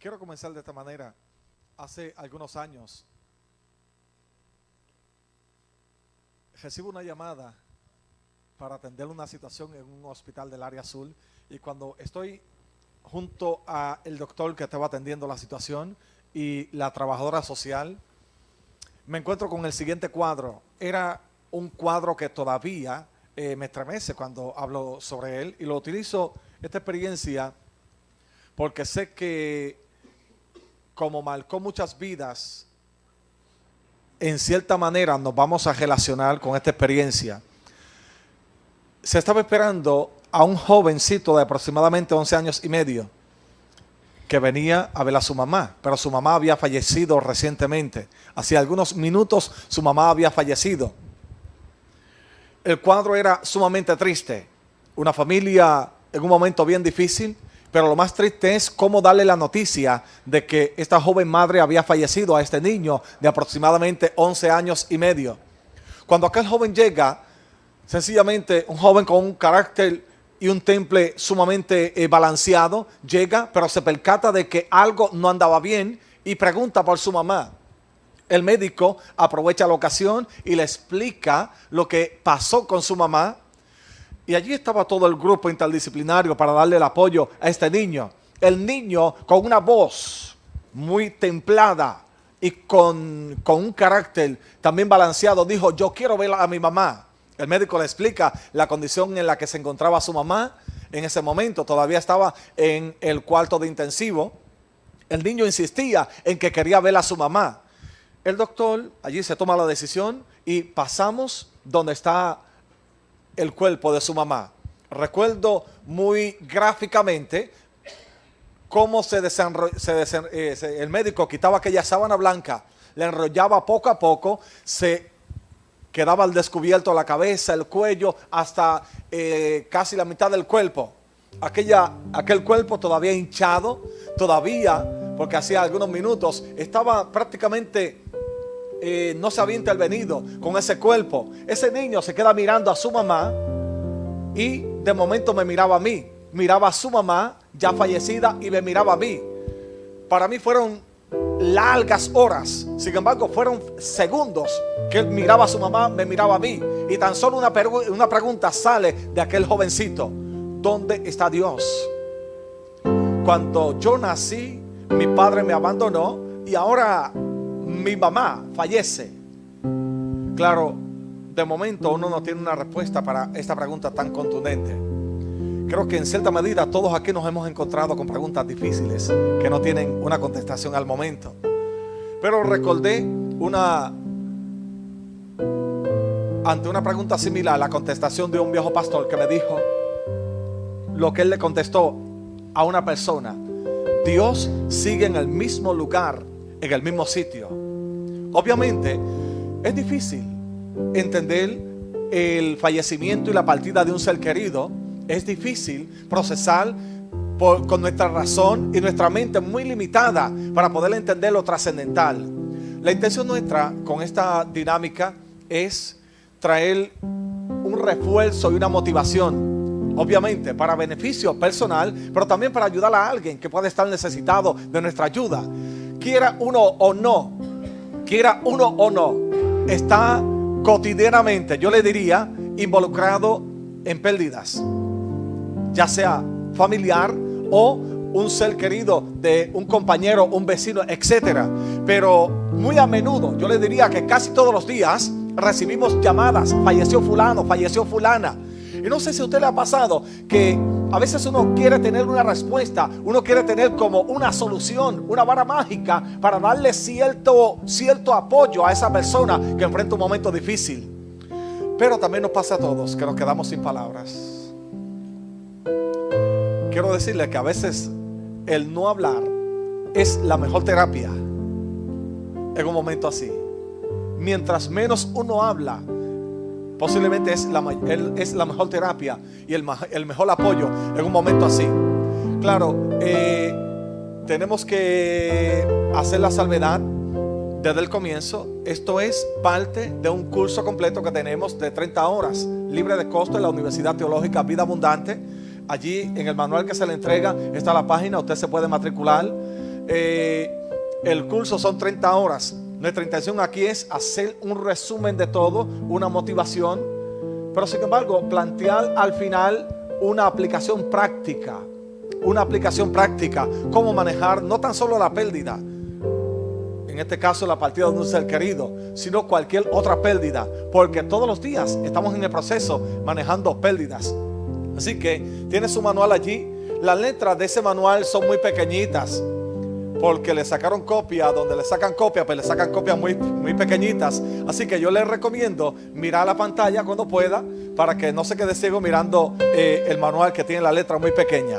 Quiero comenzar de esta manera. Hace algunos años recibo una llamada para atender una situación en un hospital del área azul, y cuando estoy junto a el doctor que estaba atendiendo la situación y la trabajadora social, me encuentro con el siguiente cuadro. Era un cuadro que todavía me estremece cuando hablo sobre él, y lo utilizo, esta experiencia, porque sé que como marcó muchas vidas, en cierta manera nos vamos a relacionar con esta experiencia. Se estaba esperando a un jovencito de aproximadamente 11 años y medio que venía a ver a su mamá, pero su mamá había fallecido recientemente. Hacía algunos minutos su mamá había fallecido. El cuadro era sumamente triste, una familia en un momento bien difícil, pero lo más triste es cómo darle la noticia de que esta joven madre había fallecido a este niño de aproximadamente 11 años y medio. Cuando aquel joven llega, sencillamente un joven con un carácter y un temple sumamente balanceado, llega, pero se percata de que algo no andaba bien y pregunta por su mamá. El médico aprovecha la ocasión y le explica lo que pasó con su mamá. Y allí estaba todo el grupo interdisciplinario para darle el apoyo a este niño. El niño, con una voz muy templada y con un carácter también balanceado, dijo: yo quiero ver a mi mamá. El médico le explica la condición en la que se encontraba su mamá. En ese momento todavía estaba en el cuarto de intensivo. El niño insistía en que quería ver a su mamá. El doctor allí se toma la decisión y pasamos donde está el cuerpo de su mamá. Recuerdo muy gráficamente cómo el médico quitaba aquella sábana blanca, le enrollaba poco a poco, se quedaba al descubierto la cabeza, el cuello, hasta casi la mitad del cuerpo. Aquel cuerpo todavía hinchado, todavía, porque hacía algunos minutos estaba prácticamente no se había intervenido con ese cuerpo. Ese niño se queda mirando a su mamá y de momento me miraba a mí. Miraba a su mamá ya fallecida y me miraba a mí. Para mí fueron largas horas. Sin embargo, fueron segundos que él miraba a su mamá, me miraba a mí. Y tan solo una pregunta sale de aquel jovencito: ¿dónde está Dios? Cuando yo nací, mi padre me abandonó y ahora mi mamá fallece. Claro, de momento uno no tiene una respuesta para esta pregunta tan contundente. Creo que en cierta medida todos aquí nos hemos encontrado con preguntas difíciles que no tienen una contestación al momento. Pero recordé ante una pregunta similar, la contestación de un viejo pastor que me dijo lo que él le contestó a una persona: Dios sigue en el mismo lugar, en el mismo sitio. Obviamente es difícil entender el fallecimiento y la partida de un ser querido. Es difícil procesar con nuestra razón y nuestra mente muy limitada para poder entender lo trascendental. La intención nuestra con esta dinámica es traer un refuerzo y una motivación, obviamente para beneficio personal, pero también para ayudar a alguien que puede estar necesitado de nuestra ayuda. Quiera uno o no, está cotidianamente, yo le diría, involucrado en pérdidas, ya sea familiar o un ser querido de un compañero, un vecino, etcétera. Pero muy a menudo, yo le diría que casi todos los días recibimos llamadas: falleció fulano, falleció fulana. Y no sé si a usted le ha pasado que a veces uno quiere tener una respuesta, uno quiere tener como una solución, una vara mágica para darle cierto apoyo a esa persona que enfrenta un momento difícil. Pero también nos pasa a todos que nos quedamos sin palabras. Quiero decirle que a veces el no hablar es la mejor terapia en un momento así. Mientras menos uno habla, posiblemente es la mejor terapia y el mejor apoyo en un momento así. Claro, tenemos que hacer la salvedad desde el comienzo. Esto es parte de un curso completo que tenemos de 30 horas, libre de costo, en la Universidad Teológica Vida Abundante. Allí en el manual que se le entrega está la página, usted se puede matricular. El curso son 30 horas. Nuestra intención aquí es hacer un resumen de todo, una motivación, pero sin embargo plantear al final una aplicación práctica, cómo manejar no tan solo la pérdida, en este caso la partida de un ser querido, sino cualquier otra pérdida, porque todos los días estamos en el proceso manejando pérdidas. Así que tiene su manual allí. Las letras de ese manual son muy pequeñitas, porque le sacaron copia, donde le sacan copia, pues le sacan copias muy, muy pequeñitas. Así que yo les recomiendo mirar la pantalla cuando pueda, para que no se quede ciego mirando el manual, que tiene la letra muy pequeña.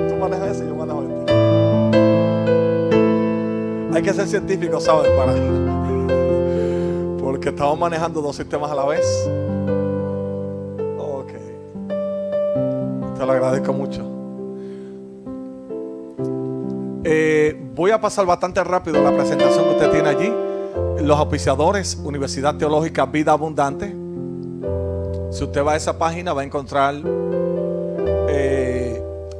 Tú manejas ese, yo manejo este. Hay que ser científico, ¿sabes? Porque estamos manejando dos sistemas a la vez. Ok. Te lo agradezco mucho. Voy a pasar bastante rápido la presentación que usted tiene allí. Los auspiciadores: Universidad Teológica Vida Abundante. Si usted va a esa página va a encontrar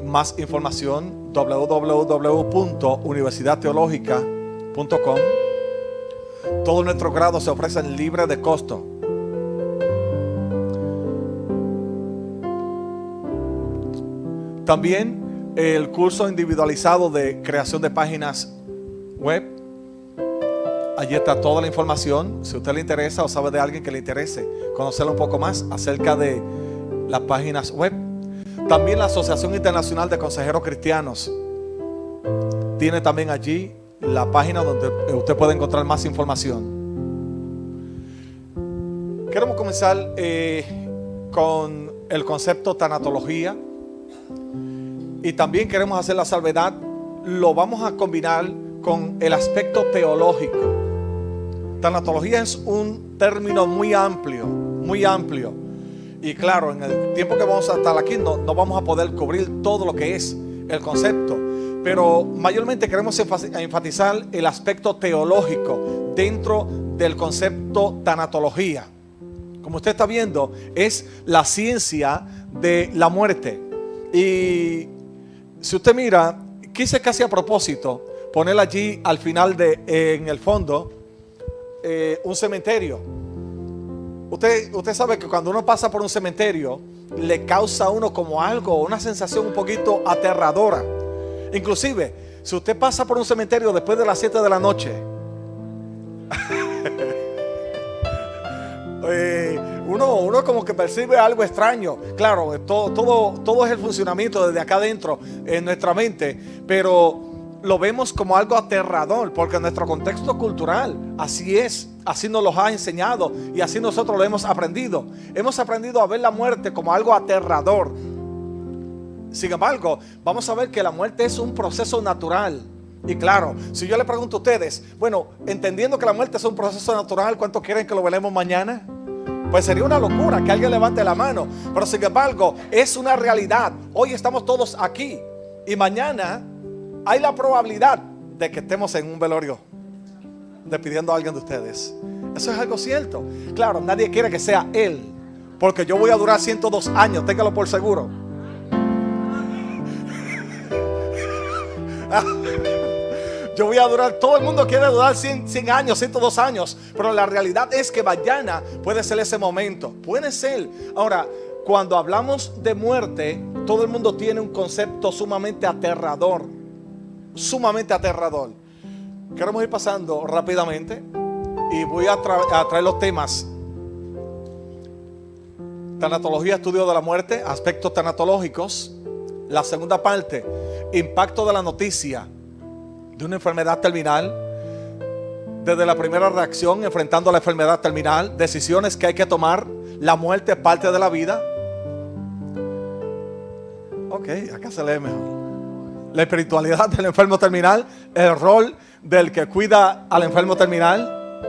más información: www.universidadteologica.com. Todos nuestros grados se ofrecen libre de costo. También el curso individualizado de creación de páginas web. Allí está toda la información. Si a usted le interesa o sabe de alguien que le interese conocerlo un poco más acerca de las páginas web. También la Asociación Internacional de Consejeros Cristianos tiene también allí la página donde usted puede encontrar más información. Queremos comenzar con el concepto tanatología, y también queremos hacer la salvedad, lo vamos a combinar con el aspecto teológico. Tanatología es un término muy amplio, y claro, en el tiempo que vamos a estar aquí no vamos a poder cubrir todo lo que es el concepto. Pero mayormente queremos enfatizar el aspecto teológico dentro del concepto tanatología. Como usted está viendo, es la ciencia de la muerte. Y si usted mira, quise casi a propósito poner allí al final en el fondo, un cementerio. Usted sabe que cuando uno pasa por un cementerio, le causa a uno como algo, una sensación un poquito aterradora. Inclusive, si usted pasa por un cementerio después de las 7 de la noche, uno como que percibe algo extraño. Claro, todo es el funcionamiento desde acá adentro en nuestra mente, pero lo vemos como algo aterrador, porque nuestro contexto cultural así es, así nos lo ha enseñado y así nosotros lo hemos aprendido. Hemos aprendido a ver la muerte como algo aterrador. Sin embargo, vamos a ver que la muerte es un proceso natural. Y claro, si yo le pregunto a ustedes, bueno, entendiendo que la muerte es un proceso natural, ¿cuántos quieren que lo veremos mañana? Pues sería una locura que alguien levante la mano. Pero sin embargo, es una realidad. Hoy estamos todos aquí y mañana hay la probabilidad de que estemos en un velorio despidiendo a alguien de ustedes. Eso es algo cierto. Claro, nadie quiere que sea él, porque yo voy a durar 102 años, téngalo por seguro. Yo voy a durar, todo el mundo quiere durar 100 años, 102 años, pero la realidad es que mañana puede ser ese momento, puede ser. Ahora, cuando hablamos de muerte, todo el mundo tiene un concepto sumamente aterrador, Queremos ir pasando rápidamente y voy a traer los temas: tanatología, estudio de la muerte, aspectos tanatológicos. La segunda parte, impacto de la noticia de una enfermedad terminal, desde la primera reacción, enfrentando la enfermedad terminal, decisiones que hay que tomar. La muerte es parte de la vida. Ok, acá se lee mejor. La espiritualidad del enfermo terminal, el rol del que cuida al enfermo terminal,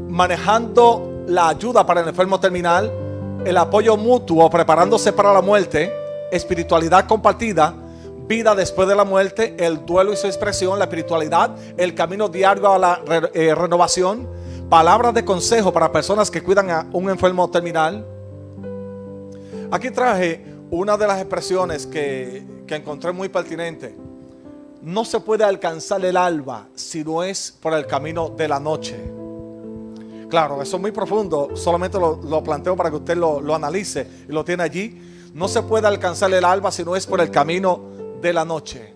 manejando la ayuda para el enfermo terminal, el apoyo mutuo preparándose para la muerte, espiritualidad compartida, vida después de la muerte, el duelo y su expresión, la espiritualidad, el camino diario a la renovación, palabras de consejo para personas que cuidan a un enfermo terminal. Aquí traje una de las expresiones que encontré muy pertinente. No se puede alcanzar el alba si no es por el camino de la noche. Claro, eso es muy profundo, solamente lo planteo para que usted lo analice y lo tiene allí. No se puede alcanzar el alba si no es por el camino de la noche.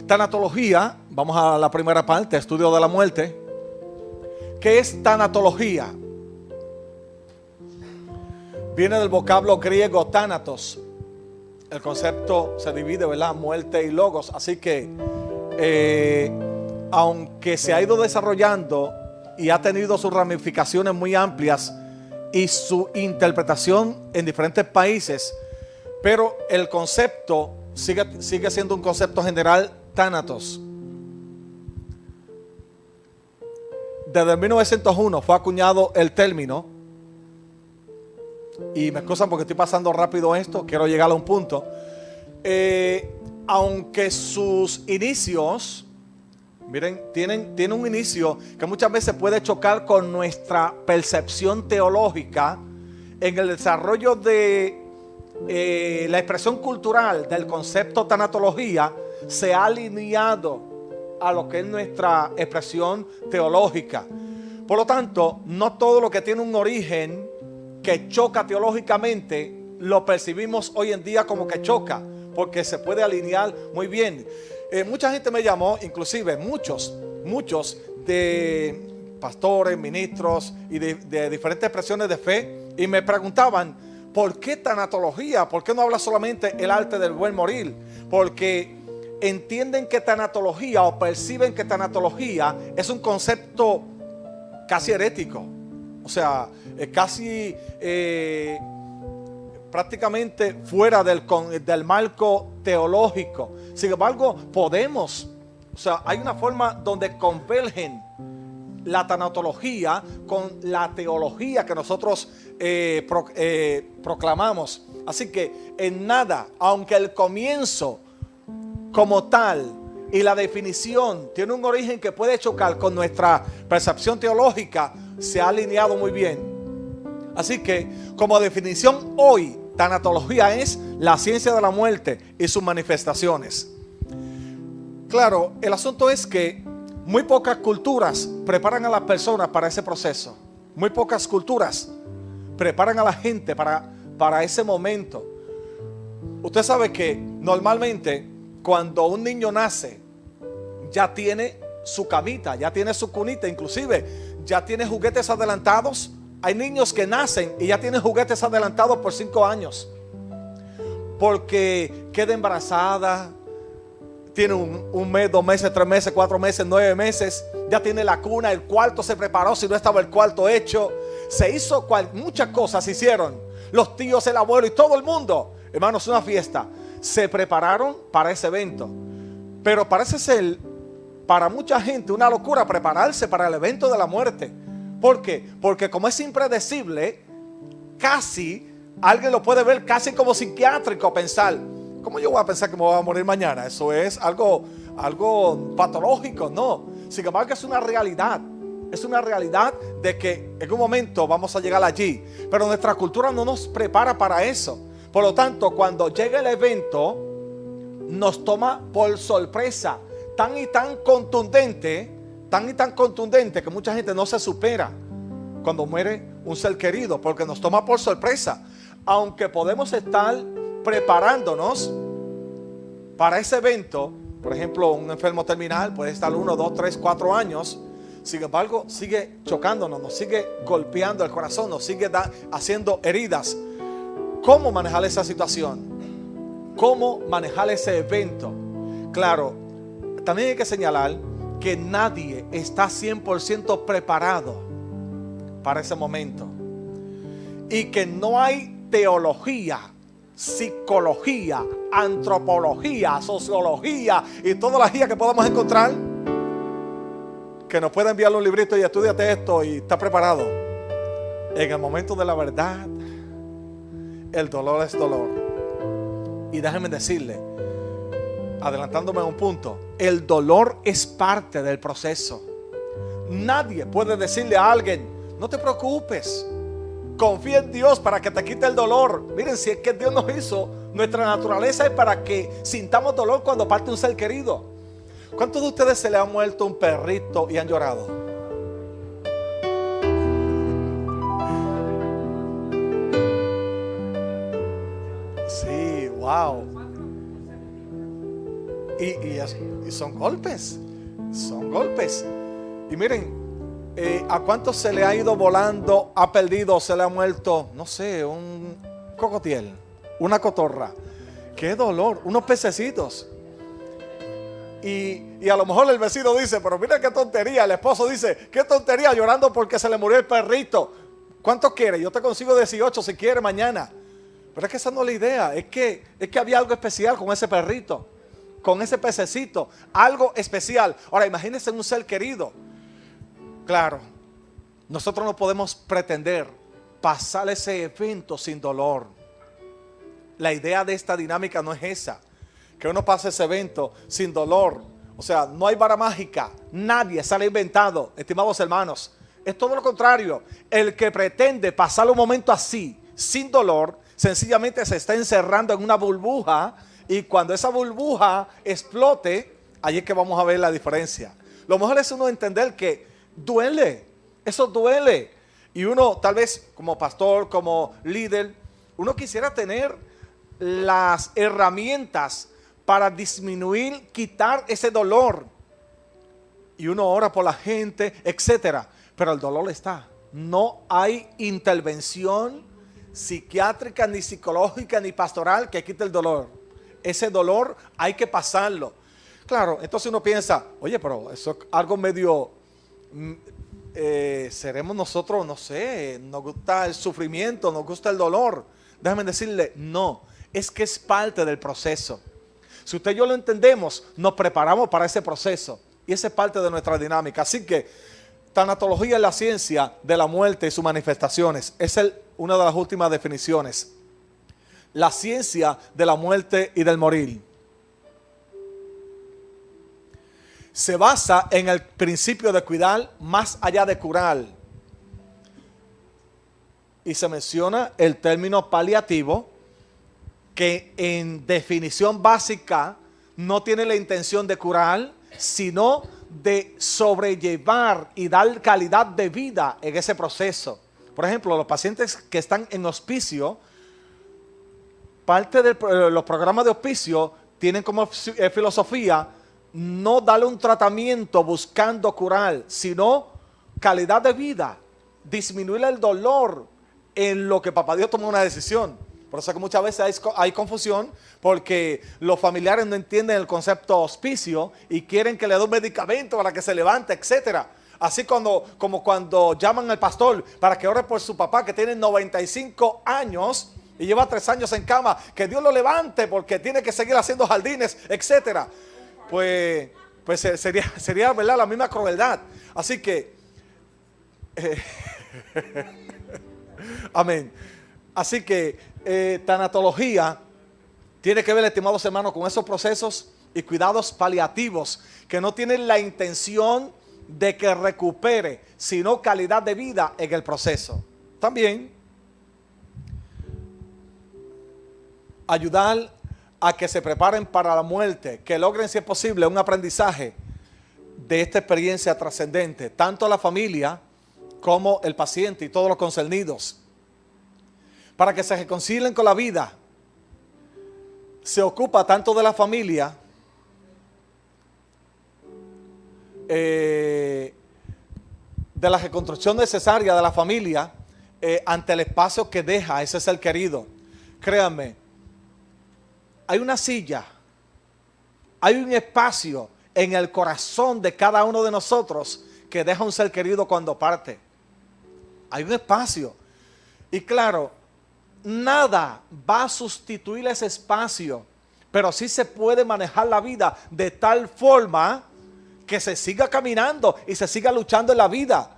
Tanatología, vamos a la primera parte, estudio de la muerte. ¿Qué es tanatología? Viene del vocablo griego thanatos. El concepto se divide, ¿verdad? Muerte y logos. Así que, aunque se ha ido desarrollando y ha tenido sus ramificaciones muy amplias y su interpretación en diferentes países, pero el concepto sigue siendo un concepto general, thanatos. Desde 1901 fue acuñado el término, y me excusan porque estoy pasando rápido esto, quiero llegar a un punto. Aunque sus inicios, miren, tienen un inicio que muchas veces puede chocar con nuestra percepción teológica en el desarrollo de la expresión cultural del concepto tanatología, se ha alineado a lo que es nuestra expresión teológica. Por lo tanto, no todo lo que tiene un origen que choca teológicamente lo percibimos hoy en día como que choca, porque se puede alinear muy bien. Mucha gente me llamó, inclusive muchos de pastores, ministros y de diferentes expresiones de fe, y me preguntaban, ¿por qué tanatología? ¿Por qué no habla solamente el arte del buen morir? Porque entienden que tanatología, o perciben que tanatología es un concepto casi herético, o sea, casi prácticamente fuera del marco teológico. Sin embargo, hay una forma donde convergen la tanatología con la teología que nosotros proclamamos. Así que en nada, aunque el comienzo como tal y la definición tiene un origen que puede chocar con nuestra percepción teológica, se ha alineado muy bien. Así que como definición hoy, tanatología es la ciencia de la muerte y sus manifestaciones. Claro, el asunto es que muy pocas culturas preparan a las personas para ese proceso. Muy pocas culturas preparan a la gente para ese momento. Usted sabe que normalmente cuando un niño nace, ya tiene su camita, ya tiene su cunita, inclusive ya tiene juguetes adelantados. Hay niños que nacen y ya tienen juguetes adelantados por 5 años. Porque queda embarazada, tiene un mes, 2 meses, 3 meses, 4 meses, 9 meses. Ya tiene la cuna, el cuarto se preparó si no estaba el cuarto hecho. Se hizo muchas cosas se hicieron. Los tíos, el abuelo y todo el mundo. Hermanos, una fiesta. Se prepararon para ese evento. Pero parece ser para mucha gente una locura prepararse para el evento de la muerte. ¿Por qué? Porque como es impredecible, casi alguien lo puede ver casi como psiquiátrico, pensar, ¿cómo yo voy a pensar que me voy a morir mañana? Eso es algo patológico, no. Sin embargo, es una realidad. Es una realidad de que en un momento vamos a llegar allí. Pero nuestra cultura no nos prepara para eso. Por lo tanto, cuando llega el evento, nos toma por sorpresa. Tan y tan contundente que mucha gente no se supera cuando muere un ser querido, porque nos toma por sorpresa. Aunque podemos estar preparándonos para ese evento, por ejemplo, un enfermo terminal puede estar 1, 2, 3, 4 años. Sin embargo, sigue chocándonos, nos sigue golpeando el corazón, nos sigue haciendo heridas. ¿Cómo manejar esa situación? ¿Cómo manejar ese evento? Claro, también hay que señalar que nadie está 100% preparado para ese momento. Y que no hay teología, psicología, antropología, sociología y todas las guías que podamos encontrar que nos pueda enviar un librito y estudiate esto y está preparado. En el momento de la verdad, el dolor es dolor. Y déjenme decirle, adelantándome a un punto, el dolor es parte del proceso. Nadie puede decirle a alguien, no te preocupes, confía en Dios para que te quite el dolor. Miren, si es que Dios nos hizo, nuestra naturaleza es para que sintamos dolor cuando parte un ser querido. ¿Cuántos de ustedes se le ha muerto un perrito y han llorado? Sí, wow. Y son golpes. Son golpes. Y miren, ¿a cuántos se le ha ido volando, ha perdido, se le ha muerto, no sé, un cocotiel, una cotorra? ¡Qué dolor! Unos pececitos. Y a lo mejor el vecino dice, pero mira qué tontería. El esposo dice, qué tontería, llorando porque se le murió el perrito. ¿Cuánto quiere? Yo te consigo 18 si quiere mañana. Pero es que esa no es la idea. Es que había algo especial con ese perrito, con ese pececito, algo especial. Ahora imagínense un ser querido. Claro, nosotros no podemos pretender pasar ese evento sin dolor. La idea de esta dinámica no es esa, que uno pase ese evento sin dolor. O sea, no hay vara mágica, nadie sale inventado, estimados hermanos. Es todo lo contrario. El que pretende pasar un momento así, sin dolor, sencillamente se está encerrando en una burbuja, y cuando esa burbuja explote, ahí es que vamos a ver la diferencia. Lo mejor es uno entender que duele, eso duele. Y uno tal vez como pastor, como líder, uno quisiera tener las herramientas para disminuir, quitar ese dolor. Y uno ora por la gente, etcétera. Pero el dolor está. No hay intervención psiquiátrica, ni psicológica, ni pastoral que quite el dolor. Ese dolor hay que pasarlo. Claro, entonces uno piensa, oye, pero eso es algo medio... seremos nosotros, no sé, nos gusta el sufrimiento, nos gusta el dolor. Déjame decirle, no, es que es parte del proceso. Si usted y yo lo entendemos, nos preparamos para ese proceso, y esa es parte de nuestra dinámica. Así que tanatología es la ciencia de la muerte y sus manifestaciones. Esa es una de las últimas definiciones. La ciencia de la muerte y del morir. Se basa en el principio de cuidar más allá de curar. Y se menciona el término paliativo, que en definición básica no tiene la intención de curar, sino de sobrellevar y dar calidad de vida en ese proceso. Por ejemplo, los pacientes que están en hospicio, parte de los programas de hospicio tienen como filosofía no darle un tratamiento buscando curar, sino calidad de vida, disminuir el dolor en lo que papá Dios tomó una decisión. Por eso que muchas veces hay confusión, porque los familiares no entienden el concepto hospicio y quieren que le dé un medicamento para que se levante, etcétera. Así como cuando llaman al pastor para que ore por su papá que tiene 95 años y lleva 3 años en cama, que Dios lo levante porque tiene que seguir haciendo jardines, etcétera. Pues sería ¿verdad?, la misma crueldad. Así que amén. Así que tanatología tiene que ver, estimados hermanos, con esos procesos y cuidados paliativos que no tienen la intención de que recupere, sino calidad de vida en el proceso. También ayudar a que se preparen para la muerte, que logren, si es posible, un aprendizaje de esta experiencia trascendente, tanto la familia como el paciente y todos los concernidos, para que se reconcilien con la vida. Se ocupa tanto de la familia, de la reconstrucción necesaria de la familia ante el espacio que deja ese ser querido. Créanme, hay una silla, hay un espacio en el corazón de cada uno de nosotros que deja un ser querido cuando parte. Hay un espacio. Y claro, nada va a sustituir ese espacio, pero sí se puede manejar la vida de tal forma que se siga caminando y se siga luchando en la vida.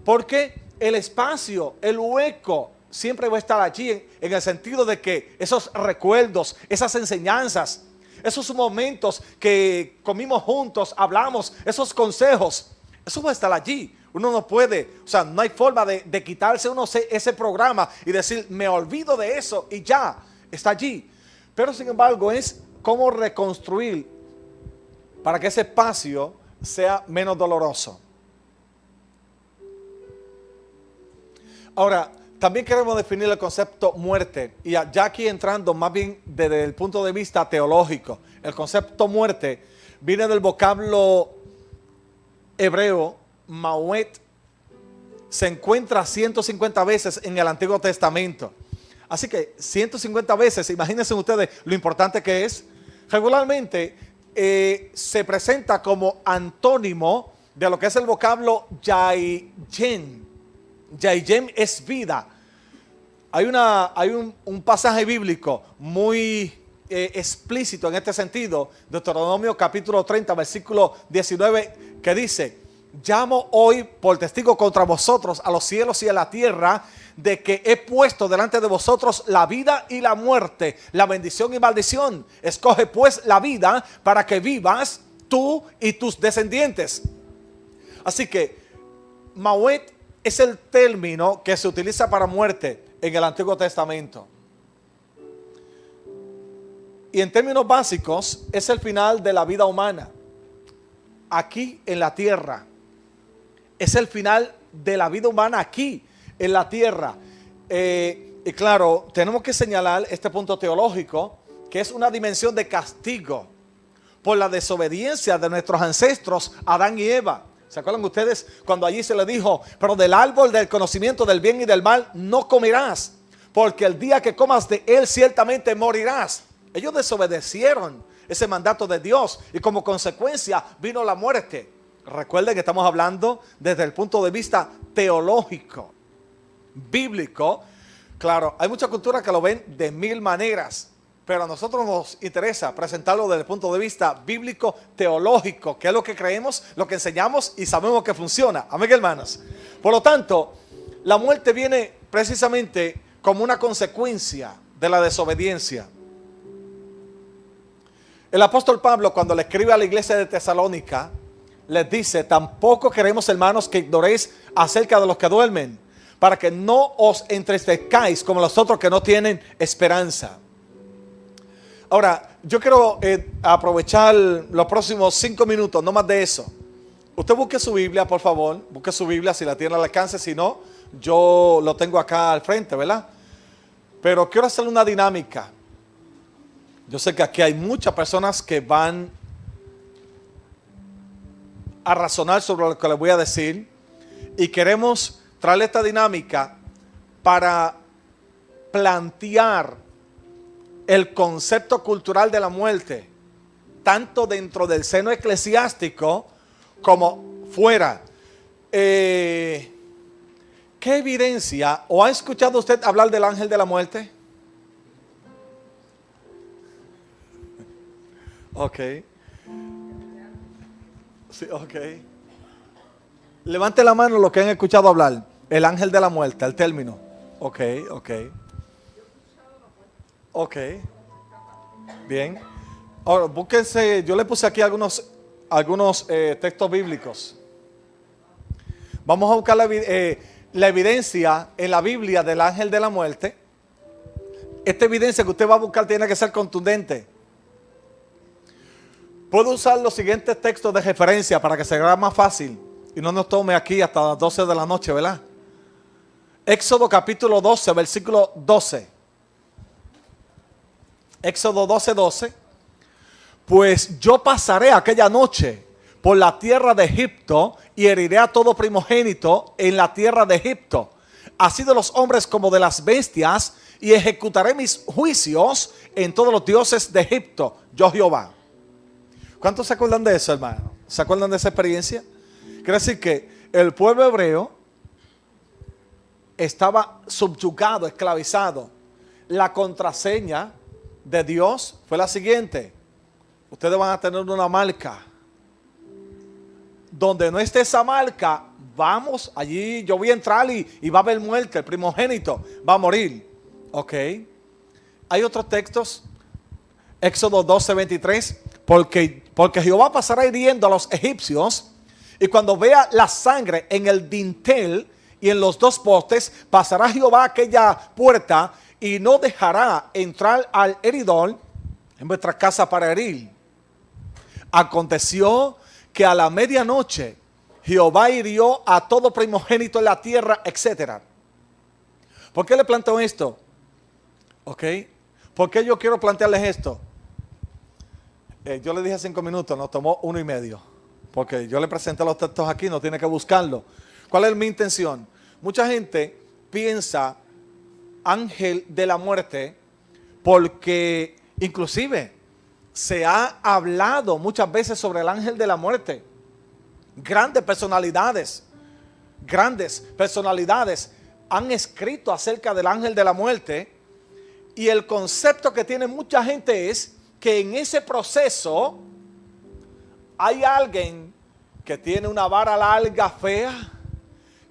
Porque el espacio, el hueco, siempre va a estar allí en el sentido de que esos recuerdos, esas enseñanzas, esos momentos que comimos juntos, hablamos, esos consejos, Eso va a estar allí. Uno no puede, o sea, no hay forma de quitarse uno ese programa y decir, me olvido de eso y ya, está allí. Pero sin embargo es cómo reconstruir para que ese espacio sea menos doloroso. Ahora, también queremos definir el concepto muerte, y ya aquí entrando más bien desde el punto de vista teológico. El concepto muerte viene del vocablo hebreo, Mauet. Se encuentra 150 veces en el Antiguo Testamento. Así que 150 veces, imagínense ustedes lo importante que es. Regularmente se presenta como antónimo de lo que es el vocablo Yaiyem. Yaiyem es vida. Hay un pasaje bíblico muy explícito en este sentido, Deuteronomio capítulo 30, versículo 19, que dice: llamo hoy por testigo contra vosotros a los cielos y a la tierra, de que he puesto delante de vosotros la vida y la muerte, la bendición y maldición. Escoge pues la vida para que vivas tú y tus descendientes. Así que Mauet es el término que se utiliza para muerte en el Antiguo Testamento. Y en términos básicos es el final de la vida humana aquí en la tierra. Es el final de la vida humana aquí en la tierra. Y claro, tenemos que señalar este punto teológico, que es una dimensión de castigo por la desobediencia de nuestros ancestros Adán y Eva. ¿Se acuerdan ustedes cuando allí se le dijo: pero del árbol del conocimiento del bien y del mal no comerás, porque el día que comas de él ciertamente morirás? Ellos desobedecieron ese mandato de Dios y como consecuencia vino la muerte. Recuerden que estamos hablando desde el punto de vista teológico, bíblico. Claro, hay mucha cultura que lo ven de mil maneras, pero a nosotros nos interesa presentarlo desde el punto de vista bíblico, teológico, que es lo que creemos, lo que enseñamos y sabemos que funciona. Amén, hermanos. Por lo tanto, la muerte viene precisamente como una consecuencia de la desobediencia. El apóstol Pablo, cuando le escribe a la iglesia de Tesalónica, les dice: tampoco queremos, hermanos, que ignoréis acerca de los que duermen, para que no os entristezcáis como los otros que no tienen esperanza. Ahora, yo quiero aprovechar los próximos 5 minutos, no más de eso. Usted busque su Biblia, por favor. Busque su Biblia si la tiene al alcance. Si no, yo lo tengo acá al frente, ¿verdad? Pero quiero hacer una dinámica. Yo sé que aquí hay muchas personas que van a razonar sobre lo que les voy a decir. Y queremos traerle esta dinámica para plantear el concepto cultural de la muerte, tanto dentro del seno eclesiástico como fuera. ¿Qué evidencia o ha escuchado usted hablar del ángel de la muerte? Ok. Sí, ok. Levante la mano los que han escuchado hablar. El ángel de la muerte, el término. Ok, ok. Ok. Bien. Ahora, búsquense, yo le puse aquí algunos textos bíblicos. Vamos a buscar la evidencia en la Biblia del ángel de la muerte. Esta evidencia que usted va a buscar tiene que ser contundente. Puedo usar los siguientes textos de referencia para que se haga más fácil y no nos tome aquí hasta las 12 de la noche, ¿verdad? Éxodo capítulo 12, versículo 12. Éxodo 12, 12. Pues yo pasaré aquella noche por la tierra de Egipto y heriré a todo primogénito en la tierra de Egipto, así de los hombres como de las bestias, y ejecutaré mis juicios en todos los dioses de Egipto, yo Jehová. ¿Cuántos se acuerdan de eso, hermano? ¿Se acuerdan de esa experiencia? Quiere decir que el pueblo hebreo estaba subyugado, esclavizado. La contraseña de Dios fue la siguiente: ustedes van a tener una marca. Donde no esté esa marca, vamos, allí yo voy a entrar y va a haber muerte, el primogénito va a morir. Ok. Hay otros textos. Éxodo 12, 23. Porque Jehová pasará hiriendo a los egipcios Y cuando vea la sangre en el dintel y en los dos postes, pasará Jehová aquella puerta y no dejará entrar al heridor en vuestra casa para herir. Aconteció que a la medianoche Jehová hirió a todo primogénito en la tierra, etc. ¿Por qué le planteo esto? ¿Ok? ¿Por qué yo quiero plantearles esto? Yo le dije 5 minutos, nos tomó 1 y medio. Porque yo le presenté los textos aquí, no tiene que buscarlo. ¿Cuál es mi intención? Mucha gente piensa ángel de la muerte porque inclusive se ha hablado muchas veces sobre el ángel de la muerte. Grandes personalidades han escrito acerca del ángel de la muerte, y el concepto que tiene mucha gente es que en ese proceso hay alguien que tiene una vara larga fea,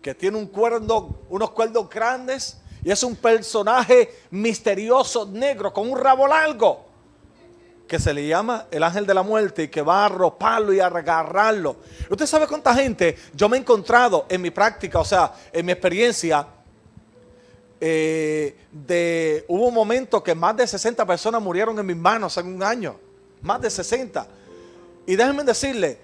que tiene unos cuernos grandes, y es un personaje misterioso negro con un rabo largo, que se le llama el ángel de la muerte, y que va a arroparlo y a agarrarlo. ¿Usted sabe cuánta gente yo me he encontrado en mi práctica, o sea, en mi experiencia? Hubo un momento que más de 60 personas murieron en mis manos en un año. Más de 60. Y déjenme decirle,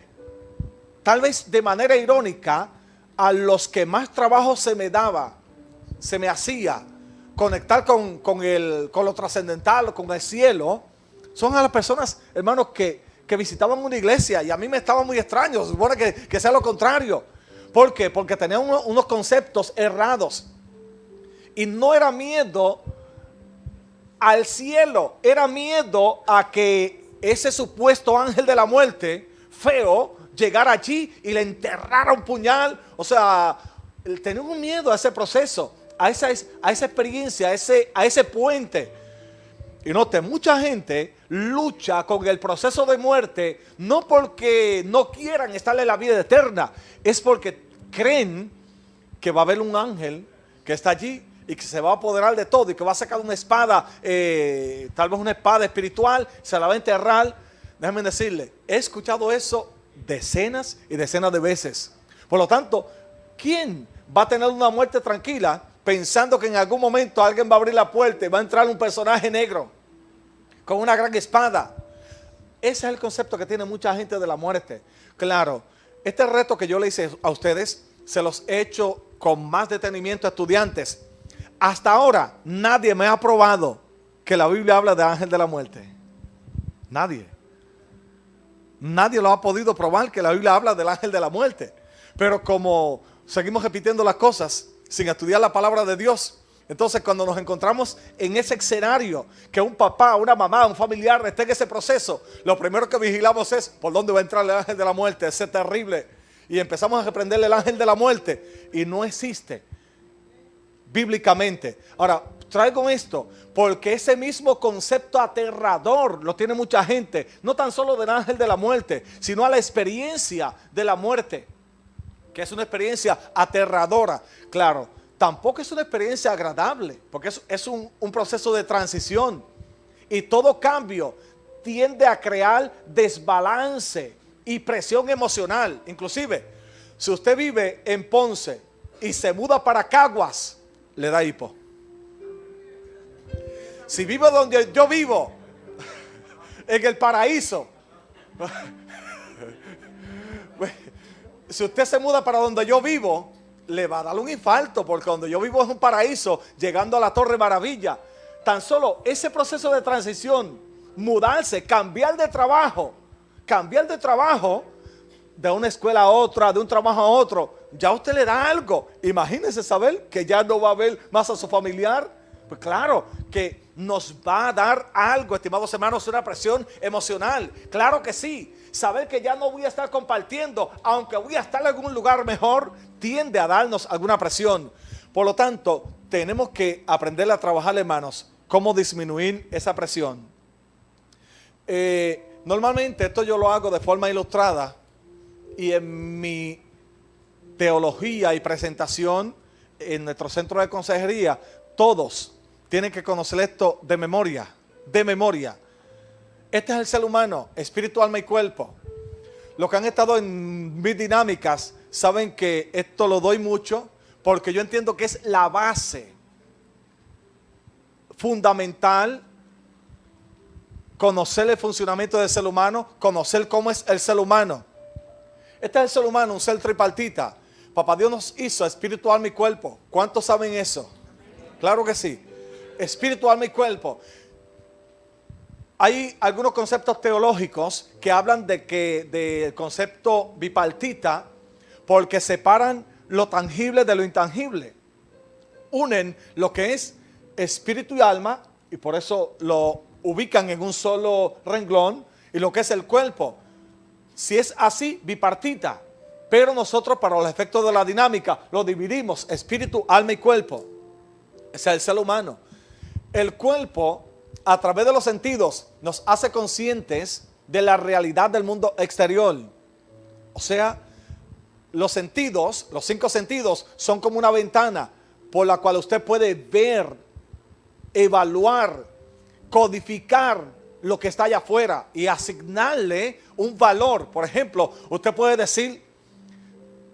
tal vez de manera irónica, a los que más trabajo se me hacía conectar con lo trascendental, con el cielo, son a las personas, hermanos, que visitaban una iglesia, y a mí me estaba muy extraño. Se supone que sea lo contrario. ¿Por qué? Porque tenían unos conceptos errados. Y no era miedo al cielo, era miedo a que ese supuesto ángel de la muerte, feo, llegara allí y le enterrara un puñal. O sea, tenían un miedo a ese proceso, a esa experiencia, a ese puente. Y note, mucha gente lucha con el proceso de muerte, no porque no quieran estar en la vida eterna, es porque creen que va a haber un ángel que está allí y que se va a apoderar de todo, y que va a sacar una espada, tal vez una espada espiritual, se la va a enterrar. Déjenme decirle, he escuchado eso decenas y decenas de veces. Por lo tanto, ¿quién va a tener una muerte tranquila pensando que en algún momento alguien va a abrir la puerta y va a entrar un personaje negro con una gran espada? Ese es el concepto que tiene mucha gente de la muerte. Claro, este reto que yo le hice a ustedes, se los he hecho con más detenimiento a estudiantes. Hasta ahora, nadie me ha probado que la Biblia habla de ángel de la muerte. Nadie. Nadie lo ha podido probar que la Biblia habla del ángel de la muerte. Pero como seguimos repitiendo las cosas sin estudiar la palabra de Dios, entonces cuando nos encontramos en ese escenario, que un papá, una mamá, un familiar esté en ese proceso, lo primero que vigilamos es por dónde va a entrar el ángel de la muerte, ese terrible. Y empezamos a reprenderle el ángel de la muerte, y no existe bíblicamente. Ahora, traigo esto porque ese mismo concepto aterrador lo tiene mucha gente, no tan solo del ángel de la muerte, sino a la experiencia de la muerte, que es una experiencia aterradora. Claro, tampoco es una experiencia agradable, porque es un proceso de transición, y todo cambio tiende a crear desbalance y presión emocional. Inclusive, si usted vive en Ponce y se muda para Caguas, le da hipo. Si vive donde yo vivo, en el paraíso, si usted se muda para donde yo vivo, le va a dar un infarto, porque donde yo vivo es un paraíso, llegando a la Torre Maravilla. Tan solo ese proceso de transición, mudarse, cambiar de trabajo de una escuela a otra, de un trabajo a otro, ya usted le da algo. Imagínese saber que ya no va a ver más a su familiar. Pues claro que nos va a dar algo, estimados hermanos, una presión emocional. Claro que sí. Saber que ya no voy a estar compartiendo, aunque voy a estar en algún lugar mejor, tiende a darnos alguna presión. Por lo tanto, tenemos que aprender a trabajar, hermanos, cómo disminuir esa presión. Normalmente esto yo lo hago de forma ilustrada, y en mi teología y presentación en nuestro centro de consejería, todos tienen que conocer esto de memoria, de memoria. Este es el ser humano, espíritu, alma y cuerpo. Los que han estado en mis dinámicas saben que esto lo doy mucho porque yo entiendo que es la base fundamental. Conocer el funcionamiento del ser humano, conocer cómo es el ser humano. Este es el ser humano, un ser tripartita. Papá Dios nos hizo espíritu, alma y cuerpo. ¿Cuántos saben eso? Claro que sí. Espíritu, alma y cuerpo. Hay algunos conceptos teológicos que hablan del concepto bipartita porque separan lo tangible de lo intangible. Unen lo que es espíritu y alma y por eso lo ubican en un solo renglón y lo que es el cuerpo. Si es así, bipartita. Pero nosotros para los efectos de la dinámica lo dividimos espíritu, alma y cuerpo. Ese es el ser humano. El cuerpo, a través de los sentidos, nos hace conscientes de la realidad del mundo exterior. O sea, los sentidos, los 5 sentidos, son como una ventana por la cual usted puede ver, evaluar, codificar lo que está allá afuera y asignarle un valor. Por ejemplo, usted puede decir,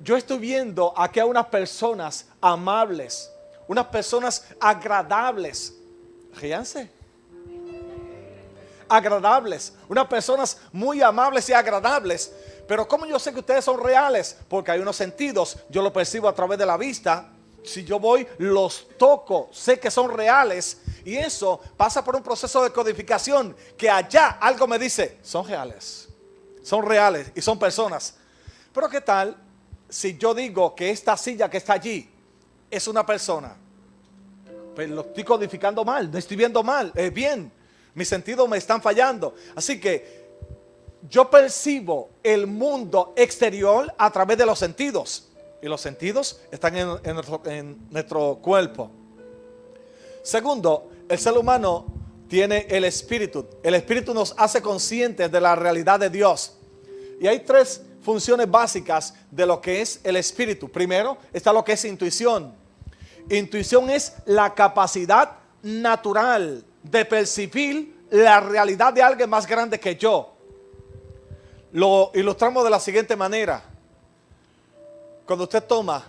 yo estoy viendo aquí a unas personas amables, unas personas agradables. Ríanse. Agradables, unas personas muy amables y agradables. Pero ¿cómo yo sé que ustedes son reales? Porque hay unos sentidos, yo lo percibo a través de la vista. Si yo voy, los toco, sé que son reales. Y eso pasa por un proceso de codificación que allá algo me dice, son reales y son personas. Pero ¿qué tal si yo digo que esta silla que está allí es una persona? Pues lo estoy codificando mal, no estoy viendo mal, bien, mis sentidos me están fallando. Así que yo percibo el mundo exterior a través de los sentidos. Y los sentidos están en nuestro cuerpo. Segundo, el ser humano tiene el espíritu. El espíritu nos hace conscientes de la realidad de Dios. Y hay 3 funciones básicas de lo que es el espíritu. Primero está lo que es intuición. Intuición es la capacidad natural de percibir la realidad de alguien más grande que yo. Lo ilustramos de la siguiente manera. Cuando usted toma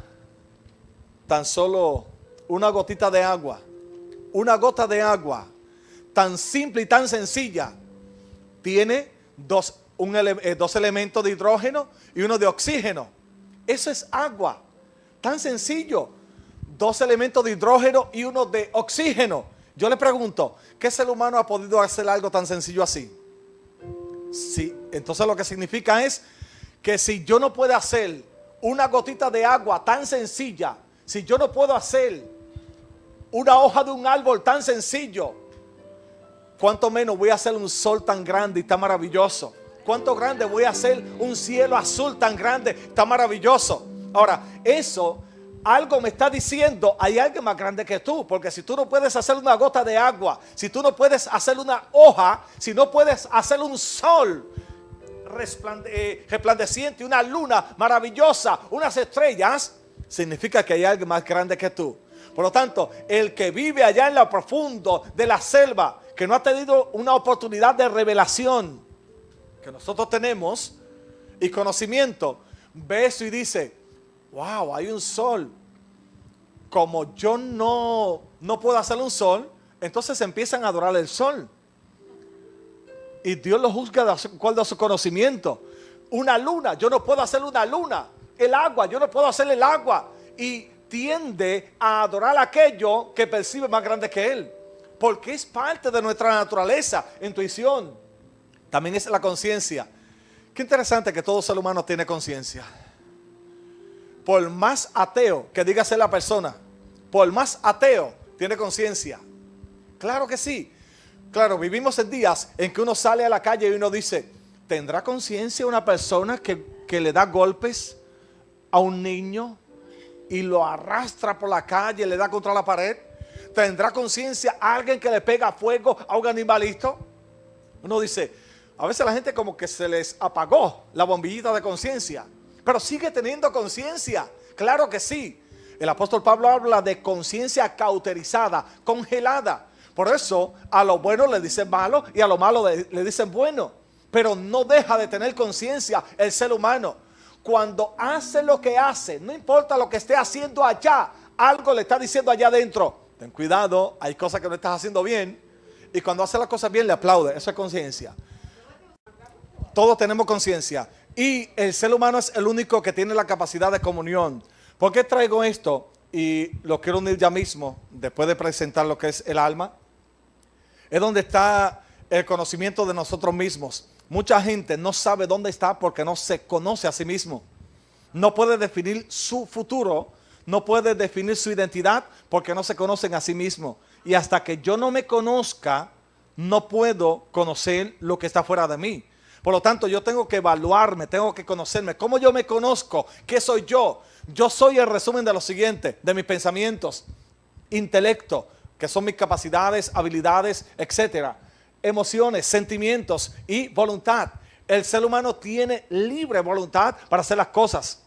tan solo una gotita de agua, una gota de agua, tan simple y tan sencilla, tiene dos elementos de hidrógeno y uno de oxígeno. Eso es agua, tan sencillo. 2 elementos de hidrógeno y uno de oxígeno. Yo le pregunto, ¿qué ser humano ha podido hacer algo tan sencillo así? Sí, entonces lo que significa es que si yo no puedo hacer una gotita de agua tan sencilla, si yo no puedo hacer una hoja de un árbol tan sencillo, ¿cuánto menos voy a hacer un sol tan grande y tan maravilloso? ¿Cuánto grande voy a hacer un cielo azul tan grande, tan maravilloso? Ahora, eso algo me está diciendo, hay alguien más grande que tú, porque si tú no puedes hacer una gota de agua, si tú no puedes hacer una hoja, si no puedes hacer un sol resplandeciente, una luna maravillosa, unas estrellas, significa que hay alguien más grande que tú. Por lo tanto, el que vive allá en lo profundo de la selva, que no ha tenido una oportunidad de revelación que nosotros tenemos y conocimiento, ve eso y dice, wow, hay un sol. Como yo no puedo hacer un sol, entonces empiezan a adorar el sol. Y Dios lo juzga de acuerdo a su conocimiento. Una luna, yo no puedo hacer una luna. El agua, yo no puedo hacer el agua. Y tiende a adorar aquello que percibe más grande que él. Porque es parte de nuestra naturaleza, intuición. También es la conciencia. Qué interesante que todo ser humano tiene conciencia. Por más ateo que diga ser la persona, por más ateo tiene conciencia. Claro que sí. Claro, vivimos en días en que uno sale a la calle y uno dice, ¿tendrá conciencia una persona que le da golpes a un niño y lo arrastra por la calle y le da contra la pared? ¿Tendrá conciencia alguien que le pega fuego a un animalito? Uno dice, a veces la gente como que se les apagó la bombillita de conciencia, pero sigue teniendo conciencia. Claro que sí. El apóstol Pablo habla de conciencia cauterizada, congelada. Por eso a lo bueno le dicen malo y a lo malo le dicen bueno. pero no deja de tener conciencia el ser humano. Cuando hace lo que hace, no importa lo que esté haciendo allá, algo le está diciendo allá adentro: ten cuidado, hay cosas que no estás haciendo bien. Y cuando hace las cosas bien le aplaude. Eso es conciencia. Todos tenemos conciencia. Y el ser humano es el único que tiene la capacidad de comunión. ¿Por qué traigo esto? Y lo quiero unir ya mismo, después de presentar lo que es el alma. Es donde está el conocimiento de nosotros mismos. Mucha gente no sabe dónde está porque no se conoce a sí mismo. No puede definir su futuro, no puede definir su identidad porque no se conocen a sí mismo. Y hasta que yo no me conozca, no puedo conocer lo que está fuera de mí. Por lo tanto, yo tengo que evaluarme, tengo que conocerme. ¿Cómo yo me conozco? ¿Qué soy yo? Yo soy el resumen de lo siguiente, de mis pensamientos, intelecto, que son mis capacidades, habilidades, etcétera, emociones, sentimientos y voluntad. El ser humano tiene libre voluntad para hacer las cosas.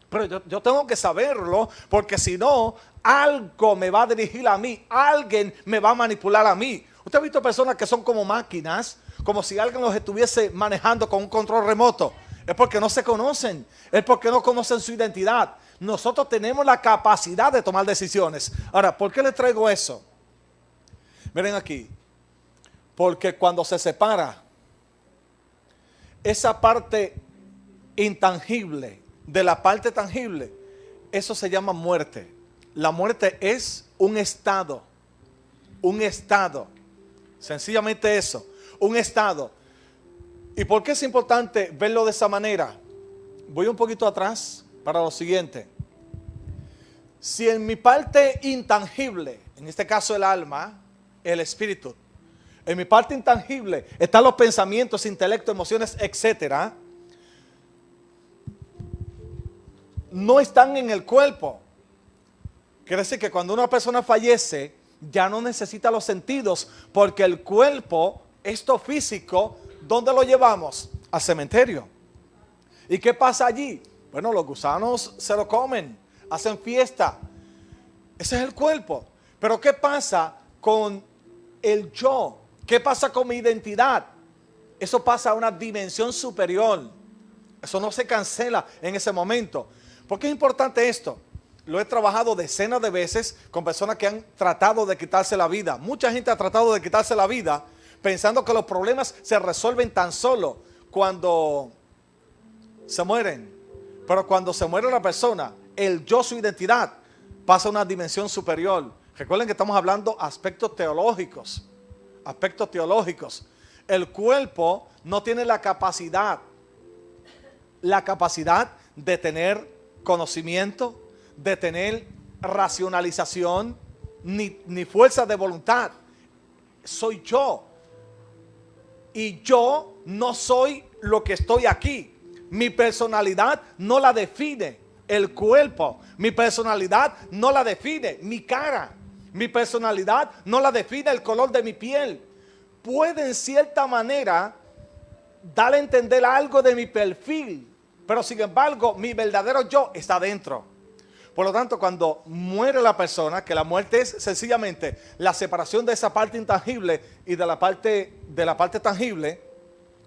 Pero yo tengo que saberlo, porque si no, algo me va a dirigir a mí, alguien me va a manipular a mí. ¿Usted ha visto personas que son como máquinas, como si alguien los estuviese manejando con un control remoto? Es porque no se conocen, es porque no conocen su identidad. Nosotros tenemos la capacidad de tomar decisiones. Ahora, ¿por qué les traigo eso? Miren aquí, porque cuando se separa esa parte intangible de la parte tangible, eso se llama muerte. La muerte es un estado, sencillamente eso, un estado. ¿Y por qué es importante verlo de esa manera? Voy un poquito atrás para lo siguiente. Si en mi parte intangible, en este caso el alma, el espíritu, en mi parte intangible están los pensamientos, intelecto, emociones, etcétera, no están en el cuerpo. Quiere decir que cuando una persona fallece, ya no necesita los sentidos, porque el cuerpo, esto físico, ¿dónde lo llevamos? Al cementerio. ¿Y qué pasa allí? Bueno, los gusanos se lo comen, hacen fiesta. Ese es el cuerpo. Pero ¿qué pasa con el yo? ¿Qué pasa con mi identidad? Eso pasa a una dimensión superior. Eso no se cancela en ese momento. ¿Por qué es importante esto? Lo he trabajado decenas de veces con personas que han tratado de quitarse la vida. Mucha gente ha tratado de quitarse la vida pensando que los problemas se resuelven tan solo cuando se mueren. Pero cuando se muere la persona, el yo, su identidad, pasa a una dimensión superior. Recuerden que estamos hablando aspectos teológicos. Aspectos teológicos. El cuerpo no tiene la capacidad de tener conocimiento, de tener racionalización, ni fuerza de voluntad. Soy yo. Y yo no soy lo que estoy aquí. Mi personalidad no la define el cuerpo. Mi personalidad no la define mi cara. Mi personalidad no la define el color de mi piel. Puede en cierta manera dar a entender algo de mi perfil, pero sin embargo mi verdadero yo está dentro. Por lo tanto, cuando muere la persona, que la muerte es sencillamente la separación de esa parte intangible y de la parte tangible,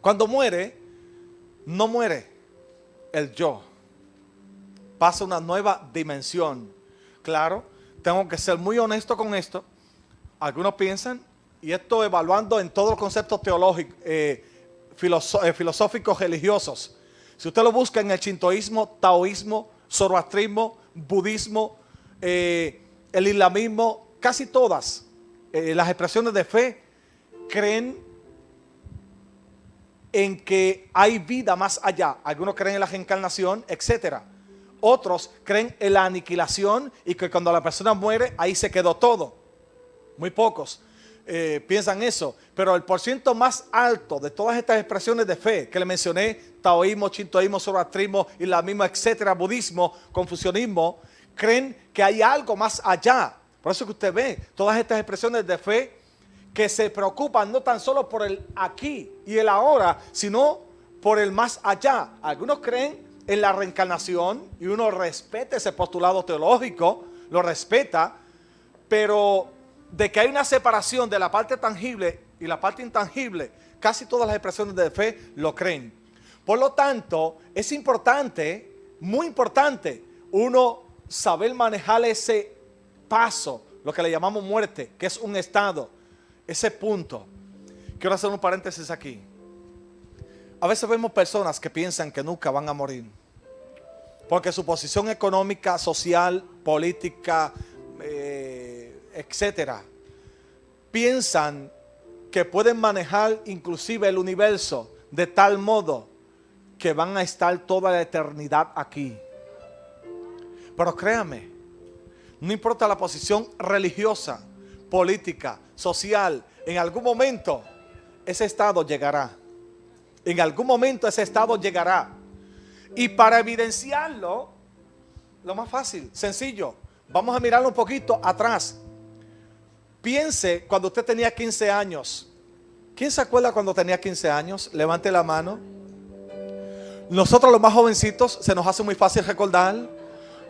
cuando muere, no muere el yo. Pasa una nueva dimensión. Claro, tengo que ser muy honesto con esto. Algunos piensan, y esto evaluando en todos los conceptos teológicos, filosóficos, religiosos. Si usted lo busca en el shintoísmo, taoísmo, zoroastrismo, budismo, el islamismo, casi todas las expresiones de fe creen en que hay vida más allá. Algunos creen en la reencarnación, etcétera. Otros creen en la aniquilación y que cuando la persona muere, ahí se quedó todo. Muy pocos piensan eso, pero el porciento más alto de todas estas expresiones de fe que le mencioné, taoísmo, shintoísmo, zoroastrismo, islamismo, etcétera, budismo, confucianismo, creen que hay algo más allá. Por eso que usted ve todas estas expresiones de fe que se preocupan no tan solo por el aquí y el ahora, sino por el más allá. Algunos creen en la reencarnación y uno respeta ese postulado teológico, lo respeta, pero de que hay una separación de la parte tangible y la parte intangible, casi todas las expresiones de fe lo creen. Por lo tanto, es importante, muy importante, uno saber manejar ese paso, lo que le llamamos muerte, que es un estado, ese punto. Quiero hacer un paréntesis aquí. A veces vemos personas que piensan que nunca van a morir, porque su posición económica, social, política, etcétera, piensan que pueden manejar inclusive el universo de tal modo que van a estar toda la eternidad aquí. Pero créame, no importa la posición religiosa, política, social, en algún momento ese estado llegará. En algún momento ese estado llegará. Y para evidenciarlo, lo más fácil, sencillo, vamos a mirarlo un poquito atrás. Piense cuando usted tenía 15 años. ¿Quién se acuerda cuando tenía 15 años? Levante la mano. Nosotros los más jovencitos se nos hace muy fácil recordar.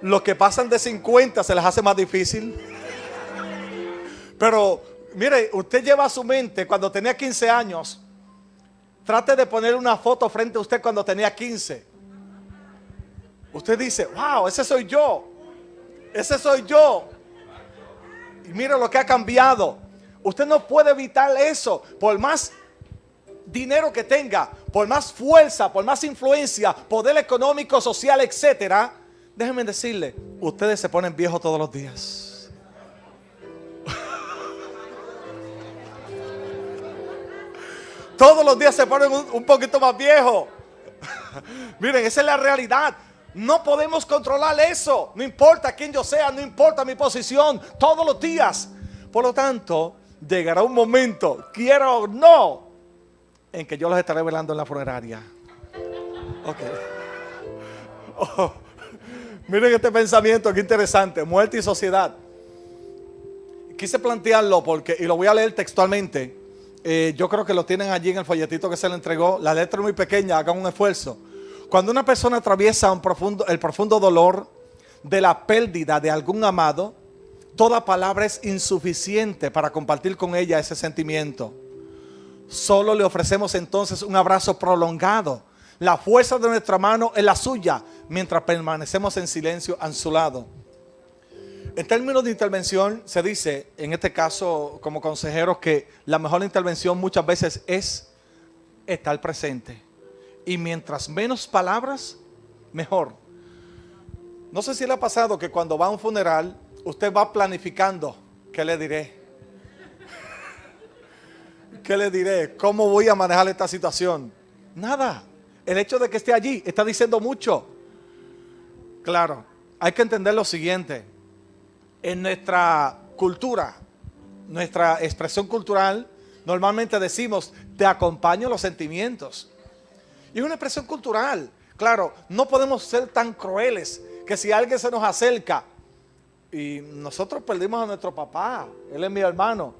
Los que pasan de 50 se les hace más difícil. Pero mire, usted lleva a su mente cuando tenía 15 años. Trate de poner una foto frente a usted cuando tenía 15. Usted dice, wow, ese soy yo. Ese soy yo. Y mire lo que ha cambiado. Usted no puede evitar eso. Por más dinero que tenga, por más fuerza, por más influencia, poder económico, social, etcétera. Déjenme decirle, ustedes se ponen viejos todos los días. Todos los días se ponen un poquito más viejos. Miren, esa es la realidad. No podemos controlar eso. No importa quién yo sea, no importa mi posición, todos los días. Por lo tanto, llegará un momento, quiera o no, en que yo los estaré velando en la funeraria. Ok. Oh, miren este pensamiento, qué interesante. Muerte y sociedad. Quise plantearlo porque, y lo voy a leer textualmente. Yo creo que lo tienen allí en el folletito que se le entregó. La letra es muy pequeña, hagan un esfuerzo. Cuando una persona atraviesa el profundo dolor de la pérdida de algún amado, toda palabra es insuficiente para compartir con ella ese sentimiento. Solo le ofrecemos entonces un abrazo prolongado. La fuerza de nuestra mano es la suya, mientras permanecemos en silencio a su lado. En términos de intervención, se dice, en este caso como consejeros, que la mejor intervención muchas veces es estar presente. Y mientras menos palabras, mejor. No sé si le ha pasado que cuando va a un funeral, usted va planificando, ¿qué le diré? ¿Qué le diré? ¿Cómo voy a manejar esta situación? Nada. El hecho de que esté allí está diciendo mucho. Claro, hay que entender lo siguiente. En nuestra cultura, nuestra expresión cultural, normalmente decimos, te acompaño los sentimientos. Y es una expresión cultural. Claro, no podemos ser tan crueles que si alguien se nos acerca, y nosotros perdimos a nuestro papá, él es mi hermano,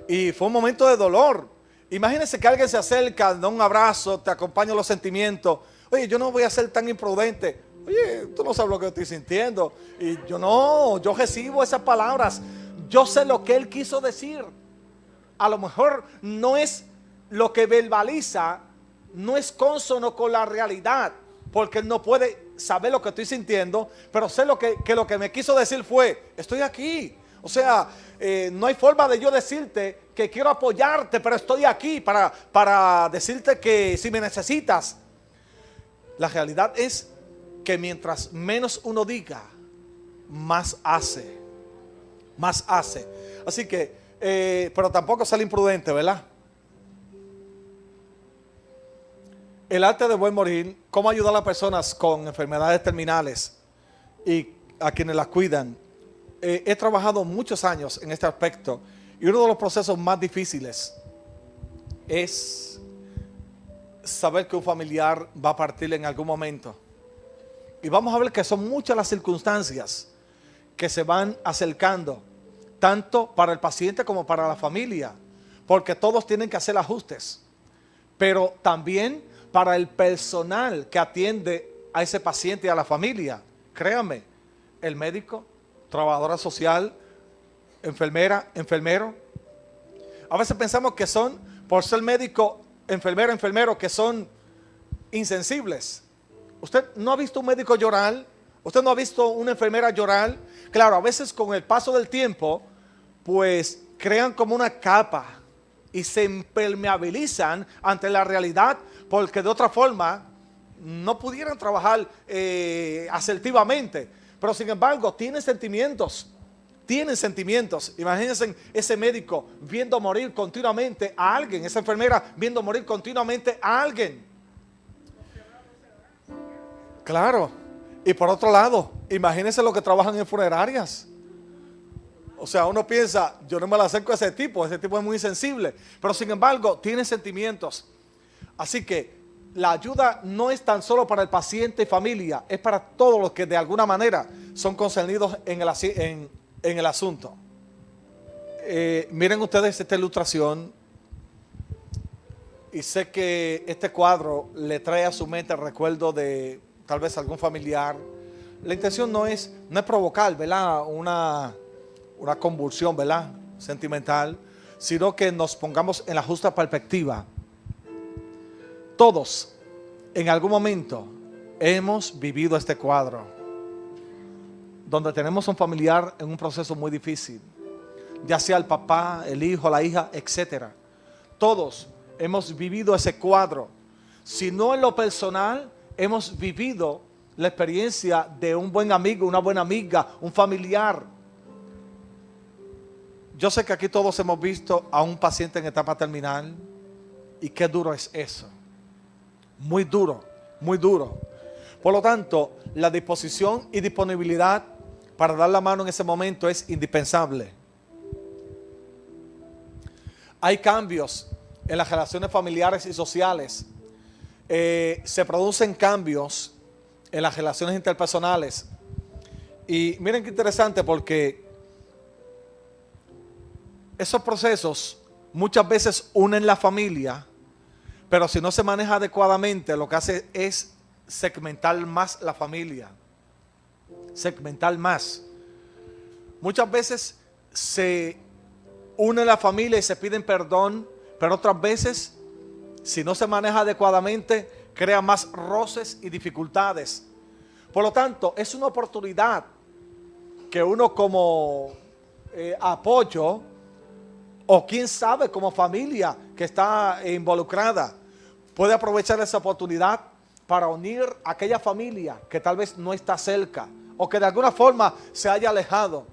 y fue un momento de dolor. Imagínense que alguien se acerca, da un abrazo, te acompaña los sentimientos. Oye, yo no voy a ser tan imprudente. Oye, tú no sabes lo que estoy sintiendo. Y yo recibo esas palabras. Yo sé lo que él quiso decir. A lo mejor no es lo que verbaliza, no es cónsono con la realidad, porque él no puede saber lo que estoy sintiendo, pero sé que lo que me quiso decir fue, estoy aquí. O sea, no hay forma de yo decirte que quiero apoyarte, pero estoy aquí para decirte que si me necesitas. La realidad es que mientras menos uno diga, más hace. Más hace. Así que, pero tampoco sale imprudente, ¿verdad? El arte de buen morir, cómo ayudar a las personas con enfermedades terminales y a quienes las cuidan. He trabajado muchos años en este aspecto y uno de los procesos más difíciles es saber que un familiar va a partir en algún momento. Y vamos a ver que son muchas las circunstancias que se van acercando, tanto para el paciente como para la familia, porque todos tienen que hacer ajustes, pero también para el personal que atiende a ese paciente y a la familia. Créanme, el médico, trabajadora social, enfermera, enfermero. A veces pensamos que son por ser médico, enfermero, que son insensibles. Usted no ha visto un médico llorar, usted no ha visto una enfermera llorar. Claro, a veces con el paso del tiempo, pues crean como una capa y se impermeabilizan ante la realidad, porque de otra forma no pudieran trabajar asertivamente. Pero sin embargo, tienen sentimientos. Imagínense ese médico viendo morir continuamente a alguien, esa enfermera viendo morir continuamente a alguien. Claro. Y por otro lado, imagínense los que trabajan en funerarias. O sea, uno piensa, yo no me la acerco a ese tipo es muy sensible. Pero sin embargo, tiene sentimientos. Así que la ayuda no es tan solo para el paciente y familia, es para todos los que de alguna manera son concernidos en el asunto. Miren ustedes esta ilustración, y sé que este cuadro le trae a su mente el recuerdo de tal vez algún familiar. La intención no es provocar, ¿verdad?, una convulsión, ¿verdad?, sentimental, sino que nos pongamos en la justa perspectiva. Todos en algún momento hemos vivido este cuadro, donde tenemos un familiar en un proceso muy difícil, ya sea el papá, el hijo, la hija, etcétera. Todos hemos vivido ese cuadro. Si no en lo personal, hemos vivido la experiencia de un buen amigo, una buena amiga, un familiar. Yo sé que aquí todos hemos visto a un paciente en etapa terminal, y qué duro es eso. Muy duro, muy duro. Por lo tanto, la disposición y disponibilidad para dar la mano en ese momento es indispensable. Hay cambios en las relaciones familiares y sociales. Se producen cambios en las relaciones interpersonales. Y miren qué interesante, porque esos procesos muchas veces unen la familia, pero si no se maneja adecuadamente, lo que hace es segmentar más la familia. Segmentar más. Muchas veces se une la familia y se piden perdón, pero otras veces, si no se maneja adecuadamente, crea más roces y dificultades. Por lo tanto, es una oportunidad que uno como apoyo, o quién sabe como familia que está involucrada, puede aprovechar esa oportunidad para unir a aquella familia que tal vez no está cerca o que de alguna forma se haya alejado.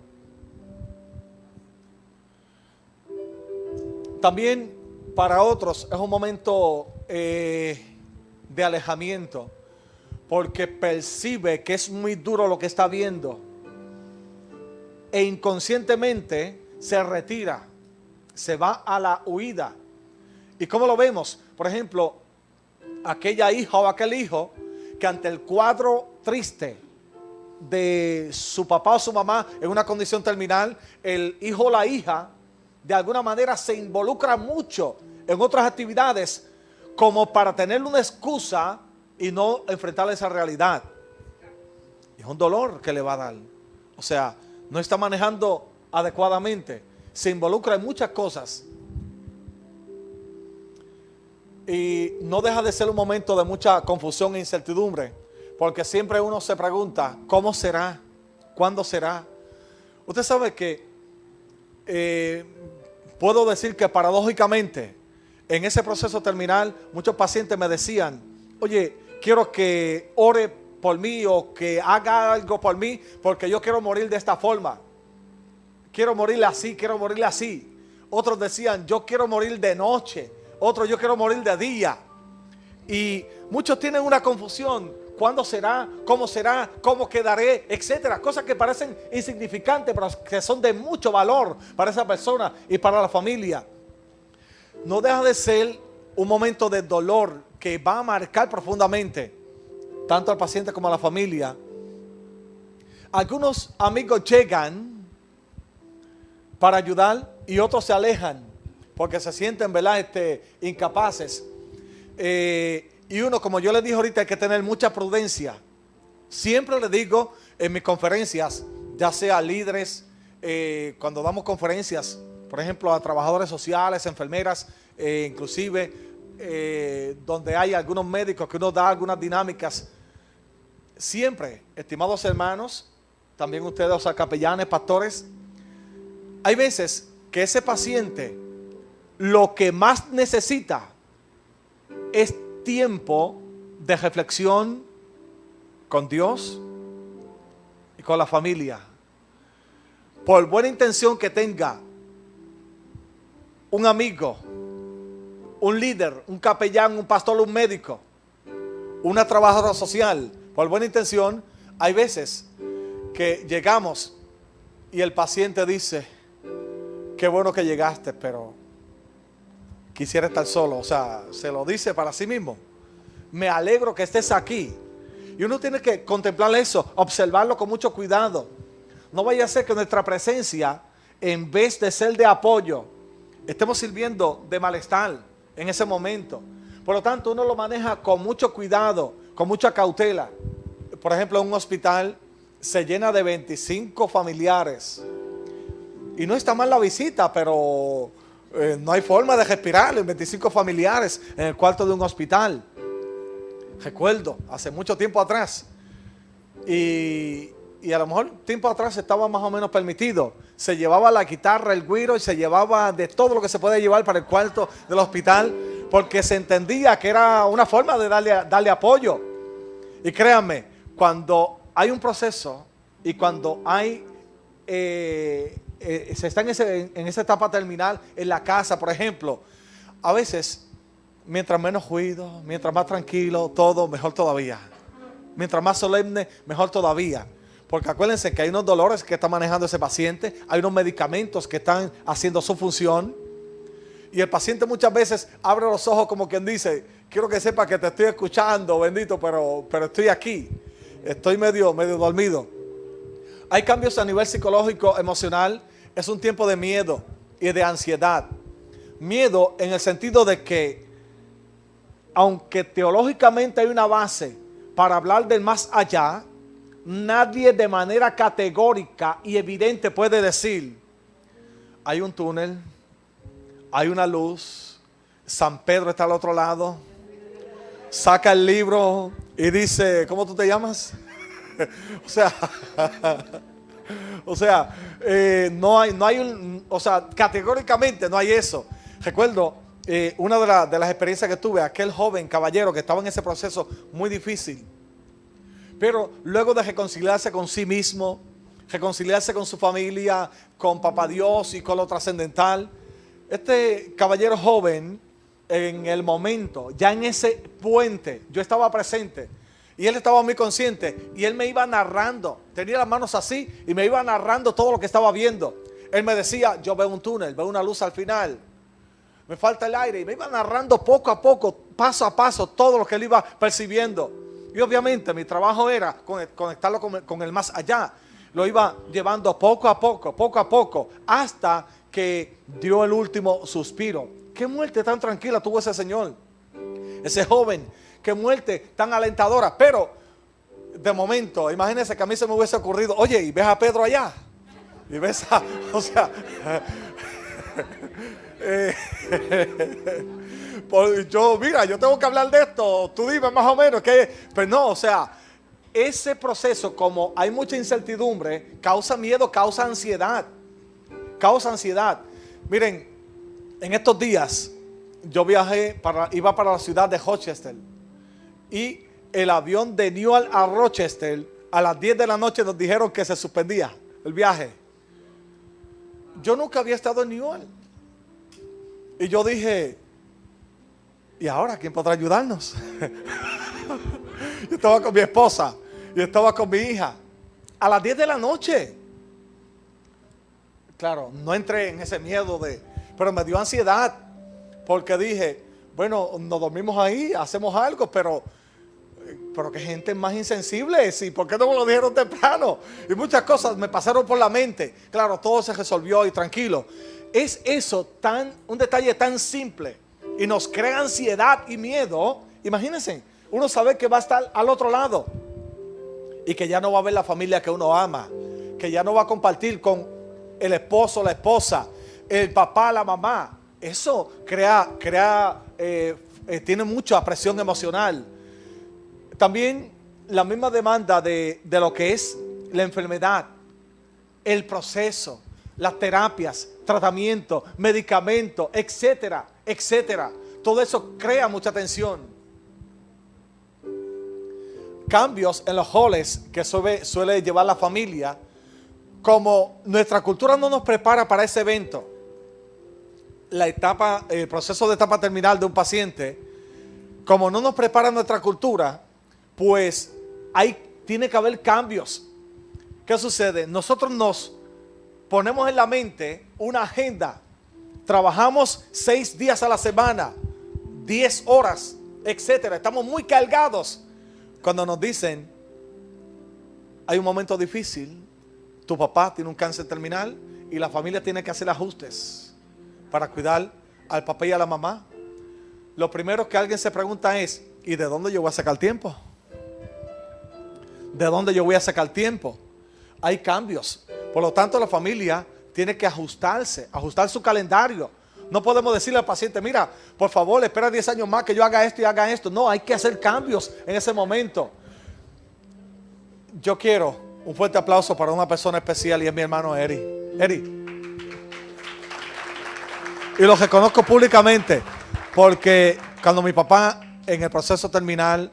También para otros es un momento de alejamiento, porque percibe que es muy duro lo que está viendo e inconscientemente se retira, se va a la huida. ¿Y cómo lo vemos? Por ejemplo, aquella hija o aquel hijo que ante el cuadro triste de su papá o su mamá en una condición terminal, el hijo o la hija de alguna manera se involucra mucho en otras actividades como para tener una excusa y no enfrentar esa realidad. Es un dolor que le va a dar. O sea, no está manejando adecuadamente, se involucra en muchas cosas. Y no deja de ser un momento de mucha confusión e incertidumbre, porque siempre uno se pregunta, ¿cómo será? ¿Cuándo será? Usted sabe que puedo decir que paradójicamente, en ese proceso terminal, muchos pacientes me decían, oye, quiero que ore por mí o que haga algo por mí, porque yo quiero morir de esta forma. Quiero morir así, quiero morir así. Otros decían, yo quiero morir de noche. Otros, yo quiero morir de día. Y muchos tienen una confusión. ¿Cuándo será? ¿Cómo quedaré? Etcétera. Cosas que parecen insignificantes, pero que son de mucho valor para esa persona y para la familia. No deja de ser un momento de dolor que va a marcar profundamente tanto al paciente como a la familia. Algunos amigos llegan para ayudar y otros se alejan porque se sienten, ¿verdad?, incapaces. Y uno, como yo les dije ahorita, hay que tener mucha prudencia. Siempre les digo en mis conferencias, ya sea líderes, cuando damos conferencias por ejemplo, a trabajadores sociales, enfermeras, inclusive donde hay algunos médicos que uno da algunas dinámicas. Siempre, estimados hermanos, también ustedes, o sea, capellanes, pastores, hay veces que ese paciente lo que más necesita es tiempo de reflexión con Dios y con la familia. Por buena intención que tenga un amigo, un líder, un capellán, un pastor, un médico, una trabajadora social, por buena intención, hay veces que llegamos y el paciente dice: qué bueno que llegaste, pero quisiera estar solo. O sea, se lo dice para sí mismo. Me alegro que estés aquí. Y uno tiene que contemplar eso, observarlo con mucho cuidado. No vaya a ser que nuestra presencia, en vez de ser de apoyo, estemos sirviendo de malestar en ese momento. Por lo tanto, uno lo maneja con mucho cuidado, con mucha cautela. Por ejemplo, en un hospital se llena de 25 familiares. Y no está mal la visita, pero no hay forma de respirar en 25 familiares en el cuarto de un hospital. Recuerdo, hace mucho tiempo atrás. Y a lo mejor tiempo atrás estaba más o menos permitido. Se llevaba la guitarra, el güiro, y se llevaba de todo lo que se puede llevar para el cuarto del hospital, porque se entendía que era una forma de darle apoyo. Y créanme, cuando hay un proceso y cuando hay se está en esa etapa terminal en la casa, por ejemplo, a veces, mientras menos ruido, mientras más tranquilo, todo, mejor todavía. Mientras más solemne, mejor todavía. Porque acuérdense que hay unos dolores que está manejando ese paciente, hay unos medicamentos que están haciendo su función. Y el paciente muchas veces abre los ojos como quien dice: quiero que sepa que te estoy escuchando, bendito, pero estoy aquí. Estoy medio dormido. Hay cambios a nivel psicológico, emocional. Es un tiempo de miedo y de ansiedad. Miedo en el sentido de que, aunque teológicamente hay una base para hablar del más allá, nadie de manera categórica y evidente puede decir: hay un túnel, hay una luz, San Pedro está al otro lado, saca el libro y dice: ¿cómo tú te llamas? Categóricamente no hay eso. Recuerdo una de las experiencias que tuve, aquel joven caballero que estaba en ese proceso muy difícil, pero luego de reconciliarse con sí mismo, reconciliarse con su familia, con Papá Dios y con lo trascendental, este caballero joven, en el momento, ya en ese puente, yo estaba presente y él estaba muy consciente y él me iba narrando, tenía las manos así y me iba narrando todo lo que estaba viendo. Él me decía: yo veo un túnel, veo una luz al final, me falta el aire, y me iba narrando poco a poco, paso a paso, todo lo que él iba percibiendo. Y obviamente mi trabajo era conectarlo con el más allá. Lo iba llevando poco a poco, hasta que dio el último suspiro. Qué muerte tan tranquila tuvo ese señor, ese joven. Qué muerte tan alentadora. Pero de momento, imagínense que a mí se me hubiese ocurrido: oye, y ves a Pedro allá, y ves a, yo tengo que hablar de esto, tú dime más o menos que, pero no, ese proceso, como hay mucha incertidumbre, causa miedo, causa ansiedad. Miren, en estos días yo iba para la ciudad de Rochester, y el avión de Newark a Rochester a las 10 de la noche nos dijeron que se suspendía el viaje. Yo nunca había estado en Newark y yo dije: ¿y ahora quién podrá ayudarnos? Yo estaba con mi esposa y estaba con mi hija a las 10 de la noche. Claro, no entré en ese miedo pero me dio ansiedad, porque dije: bueno, nos dormimos ahí, hacemos algo, pero que gente más insensible, ¿y por qué no me lo dijeron temprano? Y muchas cosas me pasaron por la mente. Claro, todo se resolvió y tranquilo. Es eso, un detalle tan simple, y nos crea ansiedad y miedo. Imagínense, uno sabe que va a estar al otro lado y que ya no va a ver la familia que uno ama, que ya no va a compartir con el esposo o la esposa, el papá, la mamá. Eso tiene mucha presión emocional. También la misma demanda de lo que es la enfermedad, el proceso, las terapias, tratamiento, medicamentos, etcétera, etcétera. Todo eso crea mucha tensión. Cambios en los roles que suele llevar la familia, como nuestra cultura no nos prepara para ese evento, el proceso de etapa terminal de un paciente, como no nos prepara nuestra cultura, pues tiene que haber cambios. ¿Qué sucede? Nosotros nos ponemos en la mente una agenda, trabajamos 6 días a la semana, 10 horas, etcétera. Estamos muy cargados. Cuando nos dicen, hay un momento difícil, tu papá tiene un cáncer terminal y la familia tiene que hacer ajustes para cuidar al papá y a la mamá, lo primero que alguien se pregunta es, ¿y de dónde yo voy a sacar tiempo? ¿De dónde yo voy a sacar tiempo? Hay cambios. Por lo tanto, la familia tiene que ajustar su calendario. No podemos decirle al paciente, mira, por favor, espera 10 años más que yo haga esto y haga esto. No, hay que hacer cambios en ese momento. Yo quiero un fuerte aplauso para una persona especial y es mi hermano Eri. Y lo reconozco públicamente porque cuando mi papá en el proceso terminal,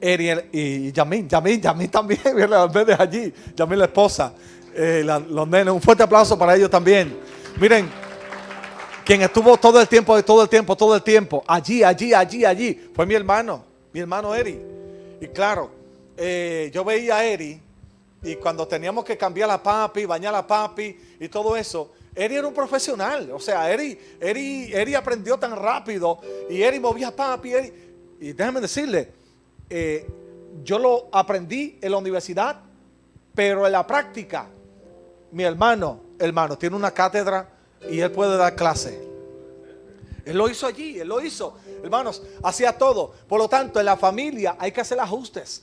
Eri y Yamín también, los nenes allí, Yamín la esposa, los nenes, un fuerte aplauso para ellos también. Miren, quien estuvo todo el tiempo, allí, fue mi hermano Eri. Y claro, yo veía a Eri y cuando teníamos que cambiar a papi, bañar a papi y todo eso, Eri era un profesional. O sea, Eri aprendió tan rápido y Eri movía a papi. Y déjenme decirle, yo lo aprendí en la universidad, pero en la práctica, mi hermano, tiene una cátedra y él puede dar clase. Él lo hizo allí, hermanos, hacía todo. Por lo tanto, en la familia hay que hacer ajustes.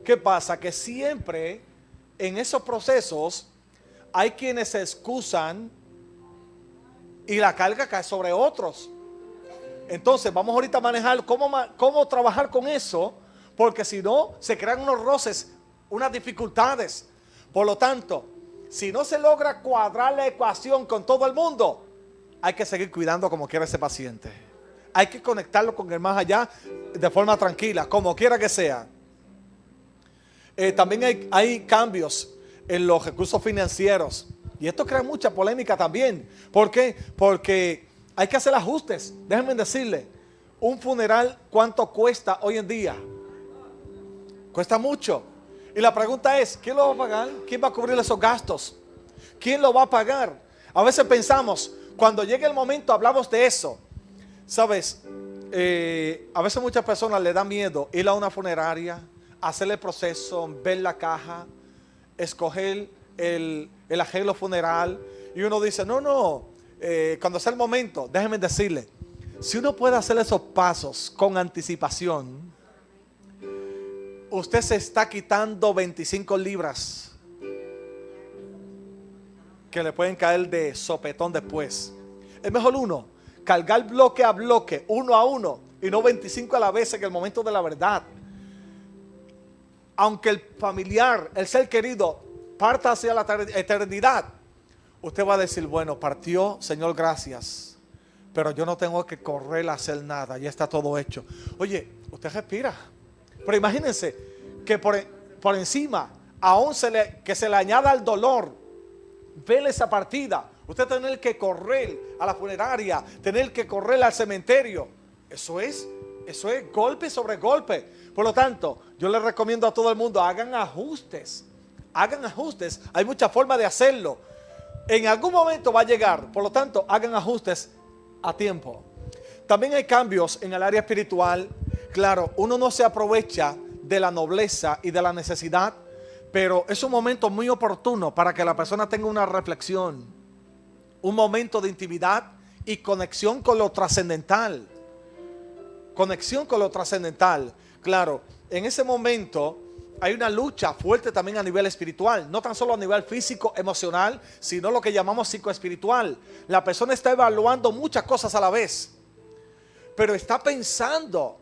¿Qué pasa? Que siempre en esos procesos hay quienes se excusan y la carga cae sobre otros. Entonces, vamos ahorita a manejar cómo trabajar con eso, porque si no, se crean unos roces, unas dificultades. Por lo tanto, si no se logra cuadrar la ecuación con todo el mundo, hay que seguir cuidando como quiera ese paciente. Hay que conectarlo con el más allá de forma tranquila, como quiera que sea. También hay cambios en los recursos financieros. Y esto crea mucha polémica también. ¿Por qué? Porque hay que hacer ajustes. Déjenme decirle, un funeral, ¿cuánto cuesta hoy en día? Cuesta mucho. Y la pregunta es, ¿quién lo va a pagar? ¿Quién va a cubrir esos gastos? ¿Quién lo va a pagar? A veces pensamos, cuando llegue el momento hablamos de eso. ¿Sabes? A veces muchas personas le da miedo ir a una funeraria, hacer el proceso, ver la caja, escoger el arreglo funeral. Y uno dice, cuando sea el momento, déjenme decirle, si uno puede hacer esos pasos con anticipación, usted se está quitando 25 libras que le pueden caer de sopetón después. Es mejor cargar bloque a bloque, uno a uno, y no 25 a la vez en el momento de la verdad. Aunque el familiar, el ser querido, parta hacia la eternidad, usted va a decir, bueno, partió, Señor, gracias, pero yo no tengo que correr a hacer nada, ya está todo hecho. Oye, usted respira. Pero imagínense que por encima, aún que se le añada el dolor, ver esa partida, usted tener que correr a la funeraria, tener que correr al cementerio, eso es golpe sobre golpe. Por lo tanto, yo les recomiendo a todo el mundo, hagan ajustes, hay muchas formas de hacerlo. En algún momento va a llegar, por lo tanto, hagan ajustes a tiempo. También hay cambios en el área espiritual. Claro, uno no se aprovecha de la nobleza y de la necesidad, pero es un momento muy oportuno para que la persona tenga una reflexión, un momento de intimidad y conexión con lo trascendental. Claro, en ese momento hay una lucha fuerte también a nivel espiritual, no tan solo a nivel físico, emocional, sino lo que llamamos psicoespiritual. La persona está evaluando muchas cosas a la vez, pero está pensando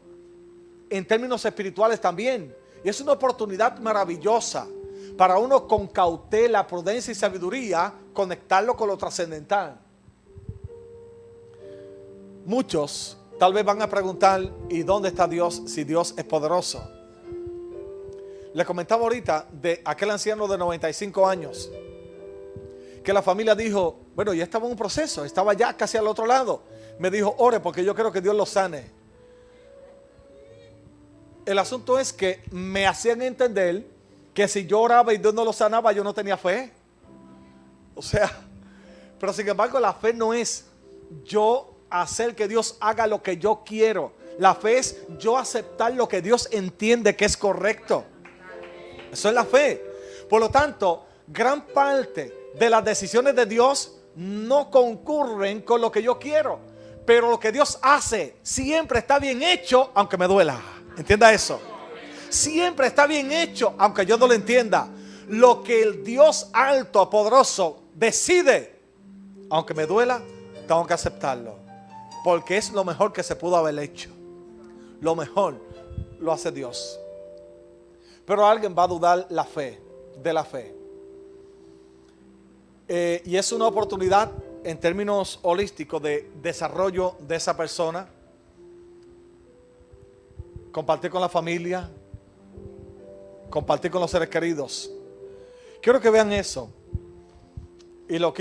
en términos espirituales también. Y es una oportunidad maravillosa para uno, con cautela, prudencia y sabiduría, conectarlo con lo trascendental. Muchos tal vez van a preguntar, ¿y dónde está Dios si Dios es poderoso? Le comentaba ahorita de aquel anciano de 95 años que la familia dijo, bueno, ya estaba en un proceso, estaba ya casi al otro lado. Me dijo, ore porque yo creo que Dios lo sane. El asunto es que me hacían entender que si yo oraba y Dios no lo sanaba, yo no tenía fe. O sea, pero sin embargo la fe no es yo hacer que Dios haga lo que yo quiero. La fe es yo aceptar lo que Dios entiende que es correcto. Eso es la fe. Por lo tanto, gran parte de las decisiones de Dios no concurren con lo que yo quiero. Pero lo que Dios hace siempre está bien hecho, aunque me duela. Entienda eso. Siempre está bien hecho, aunque yo no lo entienda. Lo que el Dios alto, poderoso, decide, aunque me duela, tengo que aceptarlo. Porque es lo mejor que se pudo haber hecho. Lo mejor lo hace Dios. Pero alguien va a dudar la fe, de la fe. Y es una oportunidad en términos holísticos de desarrollo de esa persona. Compartir con la familia. Compartir con los seres queridos. Quiero que vean eso. Y lo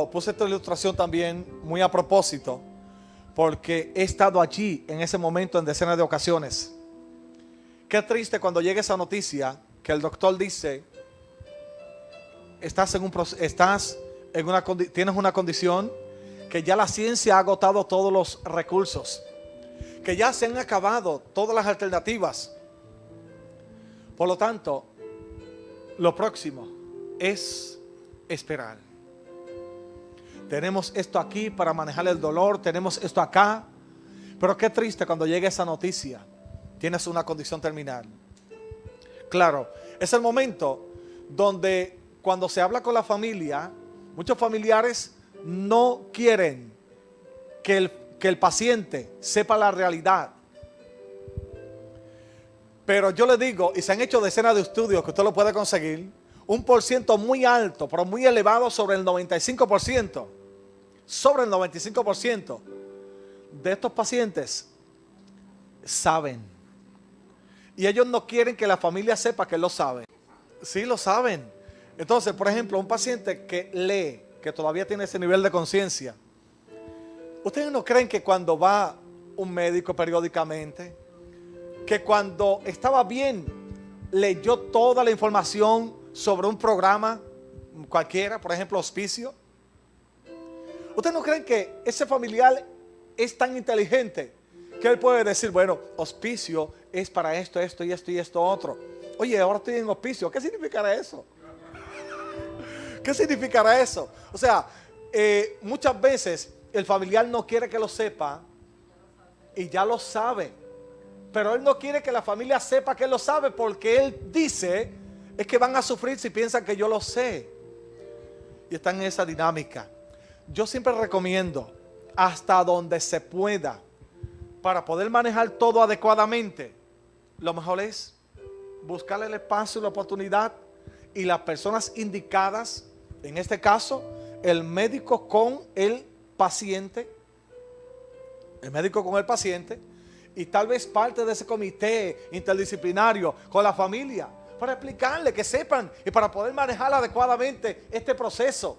puse esta ilustración también muy a propósito, porque he estado allí en ese momento en decenas de ocasiones. Qué triste cuando llega esa noticia que el doctor dice, tienes una condición que ya la ciencia ha agotado todos los recursos, que ya se han acabado todas las alternativas. Por lo tanto, lo próximo es esperar. Tenemos esto aquí para manejar el dolor, tenemos esto acá, pero qué triste cuando llega esa noticia. Tienes una condición terminal. Claro, es el momento donde cuando se habla con la familia, muchos familiares no quieren que el paciente sepa la realidad. Pero yo le digo, y se han hecho decenas de estudios que usted lo puede conseguir, un porciento muy alto, pero muy elevado, sobre el 95%. Sobre el 95% de estos pacientes saben. Y ellos no quieren que la familia sepa que lo sabe. Sí, lo saben. Entonces, por ejemplo, un paciente que lee, que todavía tiene ese nivel de conciencia. ¿Ustedes no creen que cuando va un médico periódicamente, que cuando estaba bien, leyó toda la información sobre un programa cualquiera, por ejemplo, Hospicio? ¿Ustedes no creen que ese familiar es tan inteligente que él puede decir, bueno, Hospicio es para esto, esto y esto y esto otro? Oye, ahora estoy en Hospicio. ¿Qué significará eso? ¿Qué significará eso? O sea, muchas veces el familiar no quiere que lo sepa y ya lo sabe. Pero él no quiere que la familia sepa que él lo sabe, porque él dice, es que van a sufrir si piensan que yo lo sé. Y están en esa dinámica. Yo siempre recomiendo, hasta donde se pueda, para poder manejar todo adecuadamente, lo mejor es buscar el espacio, la oportunidad y las personas indicadas. En este caso, el médico con el paciente. El médico con el paciente. Y tal vez parte de ese comité interdisciplinario con la familia, para explicarle, que sepan, y para poder manejar adecuadamente este proceso.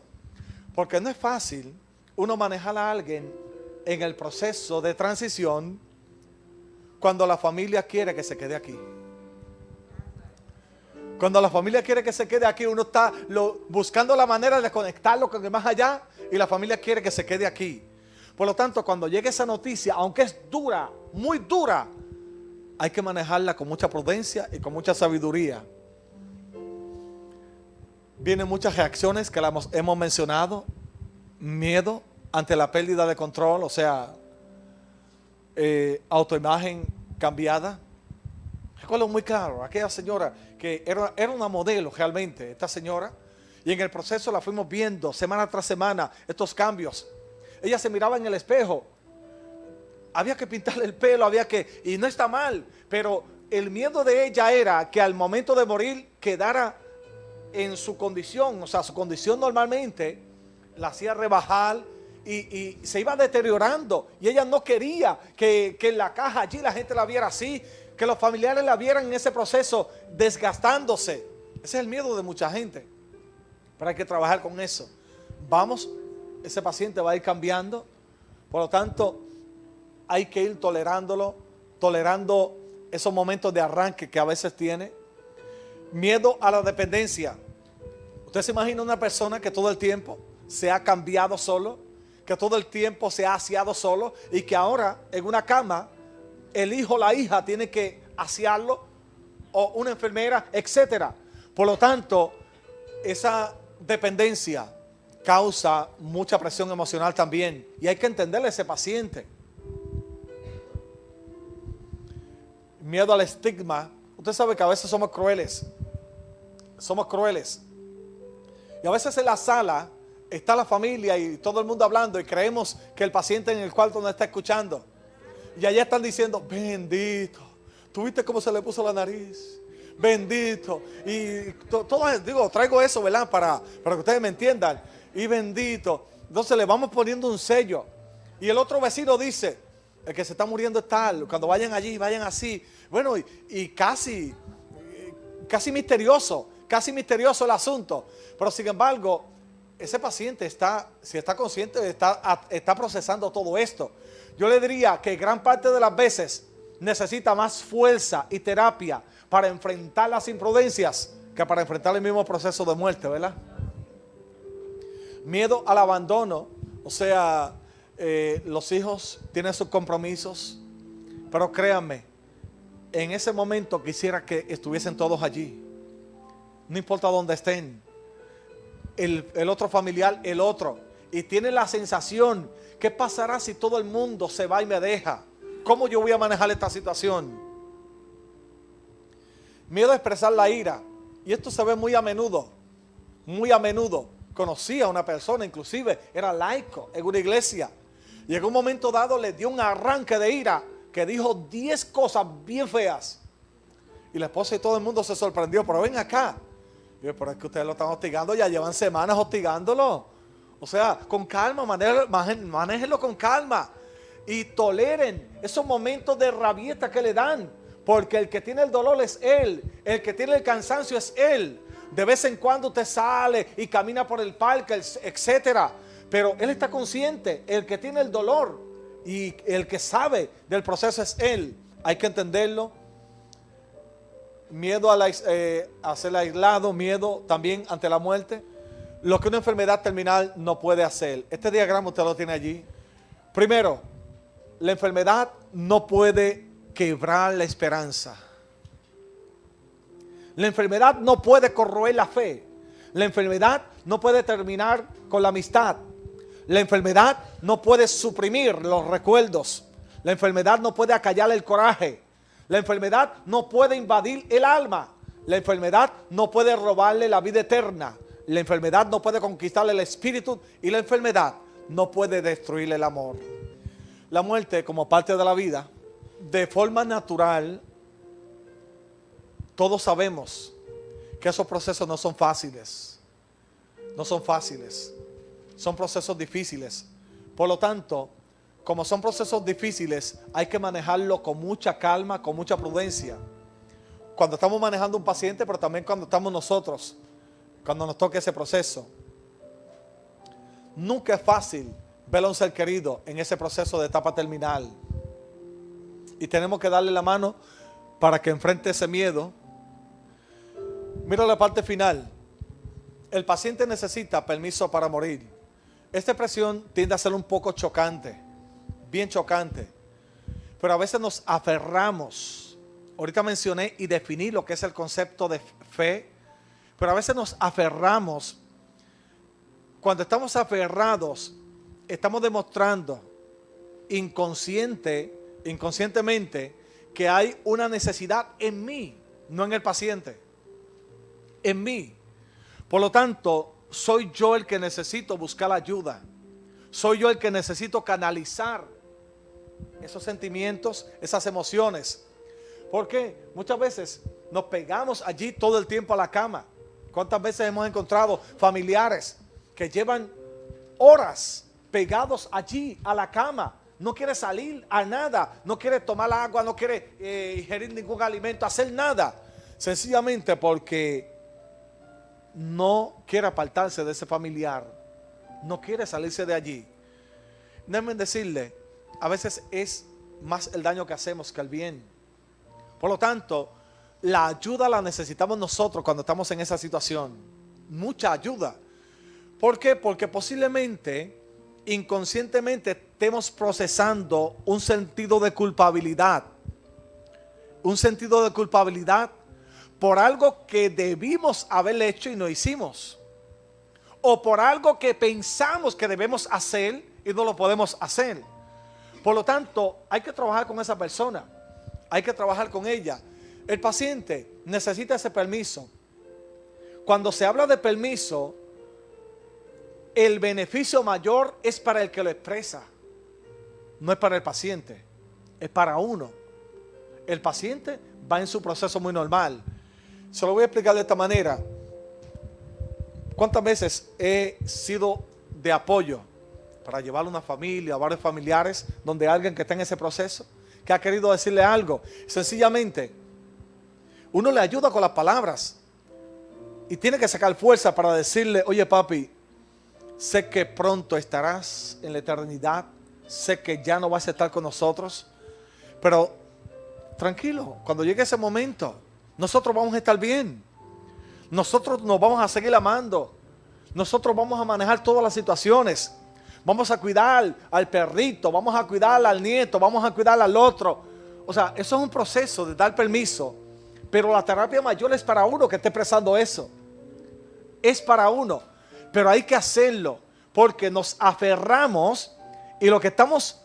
Porque no es fácil uno manejar a alguien en el proceso de transición cuando la familia quiere que se quede aquí. Cuando la familia quiere que se quede aquí, uno está buscando la manera de conectarlo con el más allá, y la familia quiere que se quede aquí. Por lo tanto, cuando llegue esa noticia, aunque es dura, muy dura, hay que manejarla con mucha prudencia y con mucha sabiduría. Vienen muchas reacciones que las hemos mencionado. Miedo ante la pérdida de control, o sea, autoimagen cambiada, Recuerdo muy claro, aquella señora que era una modelo realmente, esta señora, y en el proceso la fuimos viendo semana tras semana, estos cambios. Ella se miraba en el espejo, había que pintarle el pelo, y no está mal, pero el miedo de ella era que al momento de morir quedara en su condición, o sea, su condición normalmente la hacía rebajar y se iba deteriorando, y ella no quería que en la caja allí la gente la viera así, que los familiares la vieran en ese proceso desgastándose. Ese es el miedo de mucha gente, pero hay que trabajar con eso. Ese paciente va a ir cambiando, por lo tanto hay que ir tolerando esos momentos de arranque que a veces tiene. Miedo a la dependencia. Usted se imagina una persona que todo el tiempo se ha cambiado solo, que todo el tiempo se ha aseado solo, y que ahora en una cama el hijo o la hija tiene que asearlo, o una enfermera, etcétera. Por lo tanto, esa dependencia causa mucha presión emocional también, y hay que entenderle a ese paciente. Miedo al estigma. Usted sabe que a veces somos crueles. Y a veces en la sala está la familia y todo el mundo hablando, y creemos que el paciente en el cuarto no está escuchando. Y allá están diciendo, bendito, ¿tú viste cómo se le puso la nariz? Bendito. Y traigo eso, ¿verdad? Para que ustedes me entiendan. Y bendito. Entonces le vamos poniendo un sello. Y el otro vecino dice, el que se está muriendo es tal. Cuando vayan allí, vayan así. Bueno, y casi misterioso el asunto. Pero sin embargo, ese paciente si está consciente, está procesando todo esto. Yo le diría que gran parte de las veces necesita más fuerza y terapia para enfrentar las imprudencias que para enfrentar el mismo proceso de muerte, ¿verdad? Miedo al abandono. O sea, los hijos tienen sus compromisos, pero créanme, en ese momento quisiera que estuviesen todos allí. No importa dónde estén. El otro familiar, y tiene la sensación, ¿qué pasará si todo el mundo se va y me deja? ¿Cómo yo voy a manejar esta situación? Miedo a expresar la ira. Y esto se ve muy a menudo. Conocí a una persona, inclusive era laico en una iglesia, y en un momento dado le dio un arranque de ira que dijo 10 cosas bien feas. Y la esposa y todo el mundo se sorprendió, pero ven acá. Y yo, pero es que ustedes lo están hostigando, ya llevan semanas hostigándolo. O sea, con calma, manéjenlo con calma. Y toleren esos momentos de rabieta que le dan. Porque el que tiene el dolor es él. El que tiene el cansancio es él. De vez en cuando usted sale y camina por el parque, etcétera. Pero él está consciente. El que tiene el dolor y el que sabe del proceso es él. Hay que entenderlo. Miedo a ser aislado, miedo también ante la muerte. Lo que una enfermedad terminal no puede hacer. Este diagrama usted lo tiene allí. Primero, la enfermedad no puede quebrar la esperanza. La enfermedad no puede corroer la fe. La enfermedad no puede terminar con la amistad. La enfermedad no puede suprimir los recuerdos. La enfermedad no puede acallar el coraje. La enfermedad no puede invadir el alma. La enfermedad no puede robarle la vida eterna. La enfermedad no puede conquistarle el espíritu, y la enfermedad no puede destruirle el amor. La muerte, como parte de la vida, de forma natural, todos sabemos que esos procesos no son fáciles. No son fáciles. Son procesos difíciles. Por lo tanto, como son procesos difíciles, hay que manejarlo con mucha calma, con mucha prudencia. Cuando estamos manejando un paciente, pero también cuando estamos nosotros, cuando nos toque ese proceso. Nunca es fácil ver a un ser querido en ese proceso de etapa terminal. Y tenemos que darle la mano para que enfrente ese miedo. Mira la parte final. El paciente necesita permiso para morir. Esta expresión tiende a ser un poco chocante, bien chocante. Pero a veces nos aferramos. Ahorita mencioné y definí lo que es el concepto de fe. Pero a veces nos aferramos. Cuando estamos aferrados, estamos demostrando inconscientemente que hay una necesidad en mí, no en el paciente, en mí. Por lo tanto, soy yo el que necesito buscar ayuda. Soy yo el que necesito canalizar esos sentimientos, esas emociones. Porque muchas veces nos pegamos allí todo el tiempo a la cama. ¿Cuántas veces hemos encontrado familiares que llevan horas pegados allí a la cama? No quiere salir a nada, no quiere tomar agua, no quiere ingerir ningún alimento, hacer nada. Sencillamente porque no quiere apartarse de ese familiar, no quiere salirse de allí. Déjenme decirle, a veces es más el daño que hacemos que el bien. Por lo tanto, la ayuda la necesitamos nosotros cuando estamos en esa situación. Mucha ayuda. ¿Por qué? Porque posiblemente, inconscientemente, estemos procesando un sentido de culpabilidad. Un sentido de culpabilidad por algo que debimos haber hecho y no hicimos. O por algo que pensamos que debemos hacer y no lo podemos hacer. Por lo tanto, hay que trabajar con esa persona. Hay que trabajar con ella. El paciente necesita ese permiso. Cuando se habla de permiso, el beneficio mayor es para el que lo expresa. No es para el paciente, es para uno. El paciente va en su proceso muy normal. Se lo voy a explicar de esta manera. ¿Cuántas veces he sido de apoyo para llevar a una familia, a varios familiares, donde alguien que está en ese proceso, que ha querido decirle algo? Sencillamente, uno le ayuda con las palabras y tiene que sacar fuerza para decirle: oye papi, sé que pronto estarás en la eternidad, sé que ya no vas a estar con nosotros, pero tranquilo, cuando llegue ese momento, nosotros vamos a estar bien. Nosotros nos vamos a seguir amando. Nosotros vamos a manejar todas las situaciones. Vamos a cuidar al perrito, vamos a cuidar al nieto, vamos a cuidar al otro. O sea, eso es un proceso de dar permiso. Pero la terapia mayor es para uno que esté expresando eso. Es para uno. Pero hay que hacerlo porque nos aferramos y lo que estamos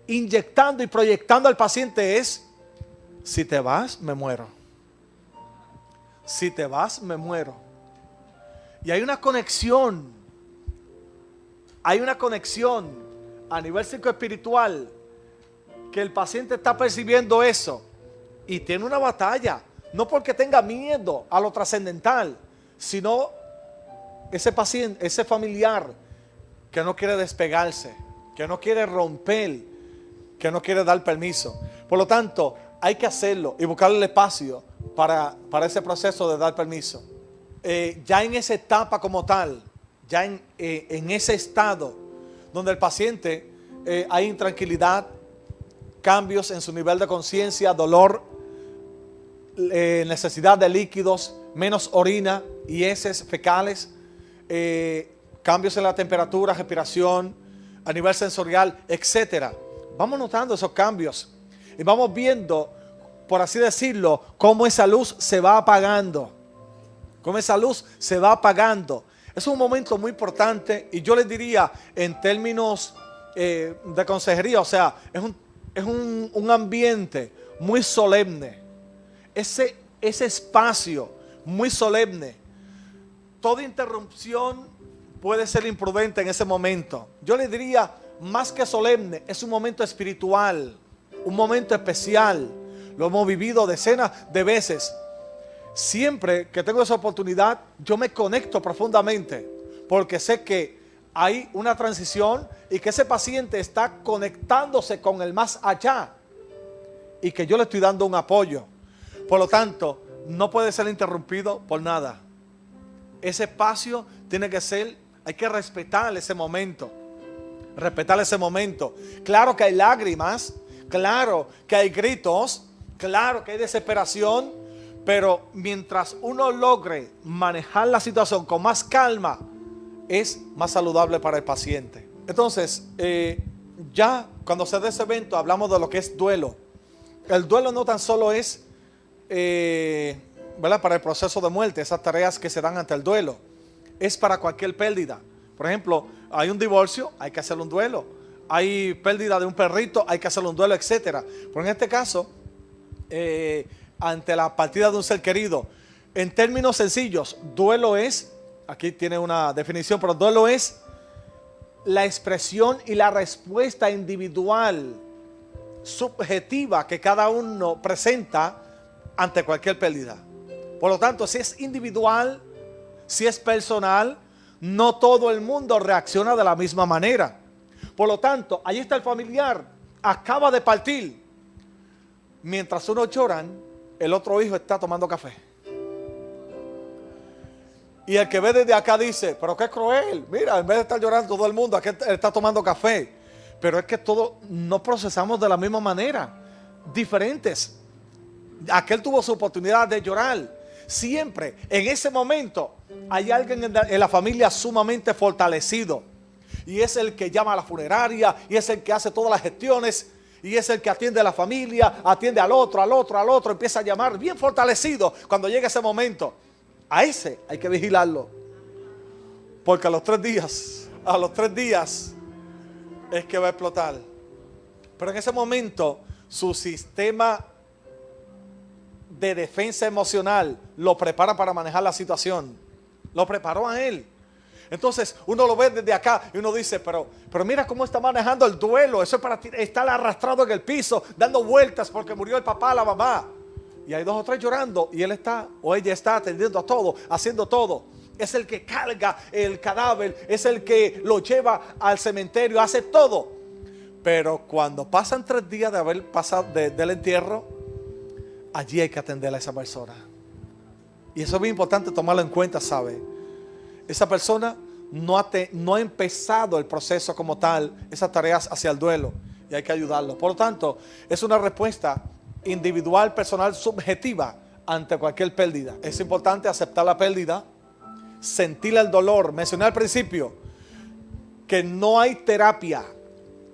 inyectando y proyectando al paciente es: si te vas, me muero. Si te vas, me muero. Y hay una conexión. Hay una conexión a nivel psicoespiritual que el paciente está percibiendo eso y tiene una batalla. No porque tenga miedo a lo trascendental, sino ese paciente, ese familiar que no quiere despegarse, que no quiere romper, que no quiere dar permiso. Por lo tanto, hay que hacerlo y buscarle el espacio para ese proceso de dar permiso. Ya en esa etapa como tal, ya en ese estado donde el paciente hay intranquilidad, cambios en su nivel de conciencia, dolor, necesidad de líquidos, menos orina y heces fecales, cambios en la temperatura, respiración, a nivel sensorial, etcétera. Vamos notando esos cambios y vamos viendo, por así decirlo, cómo esa luz se va apagando. Cómo esa luz se va apagando. Es un momento muy importante y yo les diría en términos de consejería, o sea, es un ambiente muy solemne. Ese espacio muy solemne. Toda interrupción puede ser imprudente en ese momento. Yo les diría, más que solemne, es un momento espiritual, un momento especial. Lo hemos vivido decenas de veces. Siempre que tengo esa oportunidad, yo me conecto profundamente, porque sé que hay una transición y que ese paciente está conectándose con el más allá y que yo le estoy dando un apoyo. Por lo tanto, no puede ser interrumpido por nada. Ese espacio tiene que ser, hay que respetar ese momento. Respetar ese momento. Claro que hay lágrimas, claro que hay gritos, claro que hay desesperación, pero mientras uno logre manejar la situación con más calma, es más saludable para el paciente. Entonces, ya cuando se da ese evento hablamos de lo que es duelo. El duelo no tan solo es ¿verdad?, para el proceso de muerte, esas tareas que se dan ante el duelo, es para cualquier pérdida. Por ejemplo, hay un divorcio, hay que hacerle un duelo. Hay pérdida de un perrito, hay que hacerle un duelo, etcétera. Pero en este caso, ante la partida de un ser querido. En términos sencillos, duelo es, aquí tiene una definición, pero duelo es la expresión y la respuesta individual, subjetiva que cada uno presenta ante cualquier pérdida. Por lo tanto, si es individual, si es personal, no todo el mundo reacciona de la misma manera. Por lo tanto, ahí está el familiar, acaba de partir. Mientras unos lloran, el otro hijo está tomando café. Y el que ve desde acá dice, pero qué cruel, mira, en vez de estar llorando todo el mundo, aquí está tomando café. Pero es que todos no procesamos de la misma manera, diferentes. Aquel tuvo su oportunidad de llorar. Siempre, en ese momento, hay alguien en la familia sumamente fortalecido. Y es el que llama a la funeraria, y es el que hace todas las gestiones, y es el que atiende a la familia, atiende al otro, empieza a llamar bien fortalecido cuando llega ese momento. A ese hay que vigilarlo. Porque a los 3 días es que va a explotar. Pero en ese momento su sistema de defensa emocional lo prepara para manejar la situación. Lo preparó a él. Entonces uno lo ve desde acá y uno dice, pero mira cómo está manejando el duelo. Eso es para estar arrastrado en el piso, dando vueltas porque murió el papá, la mamá. Y hay 2 o 3 llorando y él está o ella está atendiendo a todo, haciendo todo. Es el que carga el cadáver, es el que lo lleva al cementerio, hace todo. Pero cuando pasan 3 días de haber pasado del entierro, allí hay que atender a esa persona. Y eso es muy importante tomarlo en cuenta, ¿sabe? Esa persona no ha empezado el proceso como tal, esas tareas hacia el duelo, y hay que ayudarlo. Por lo tanto, es una respuesta individual, personal, subjetiva ante cualquier pérdida. Es importante aceptar la pérdida, sentir el dolor. Mencioné al principio que no hay terapia,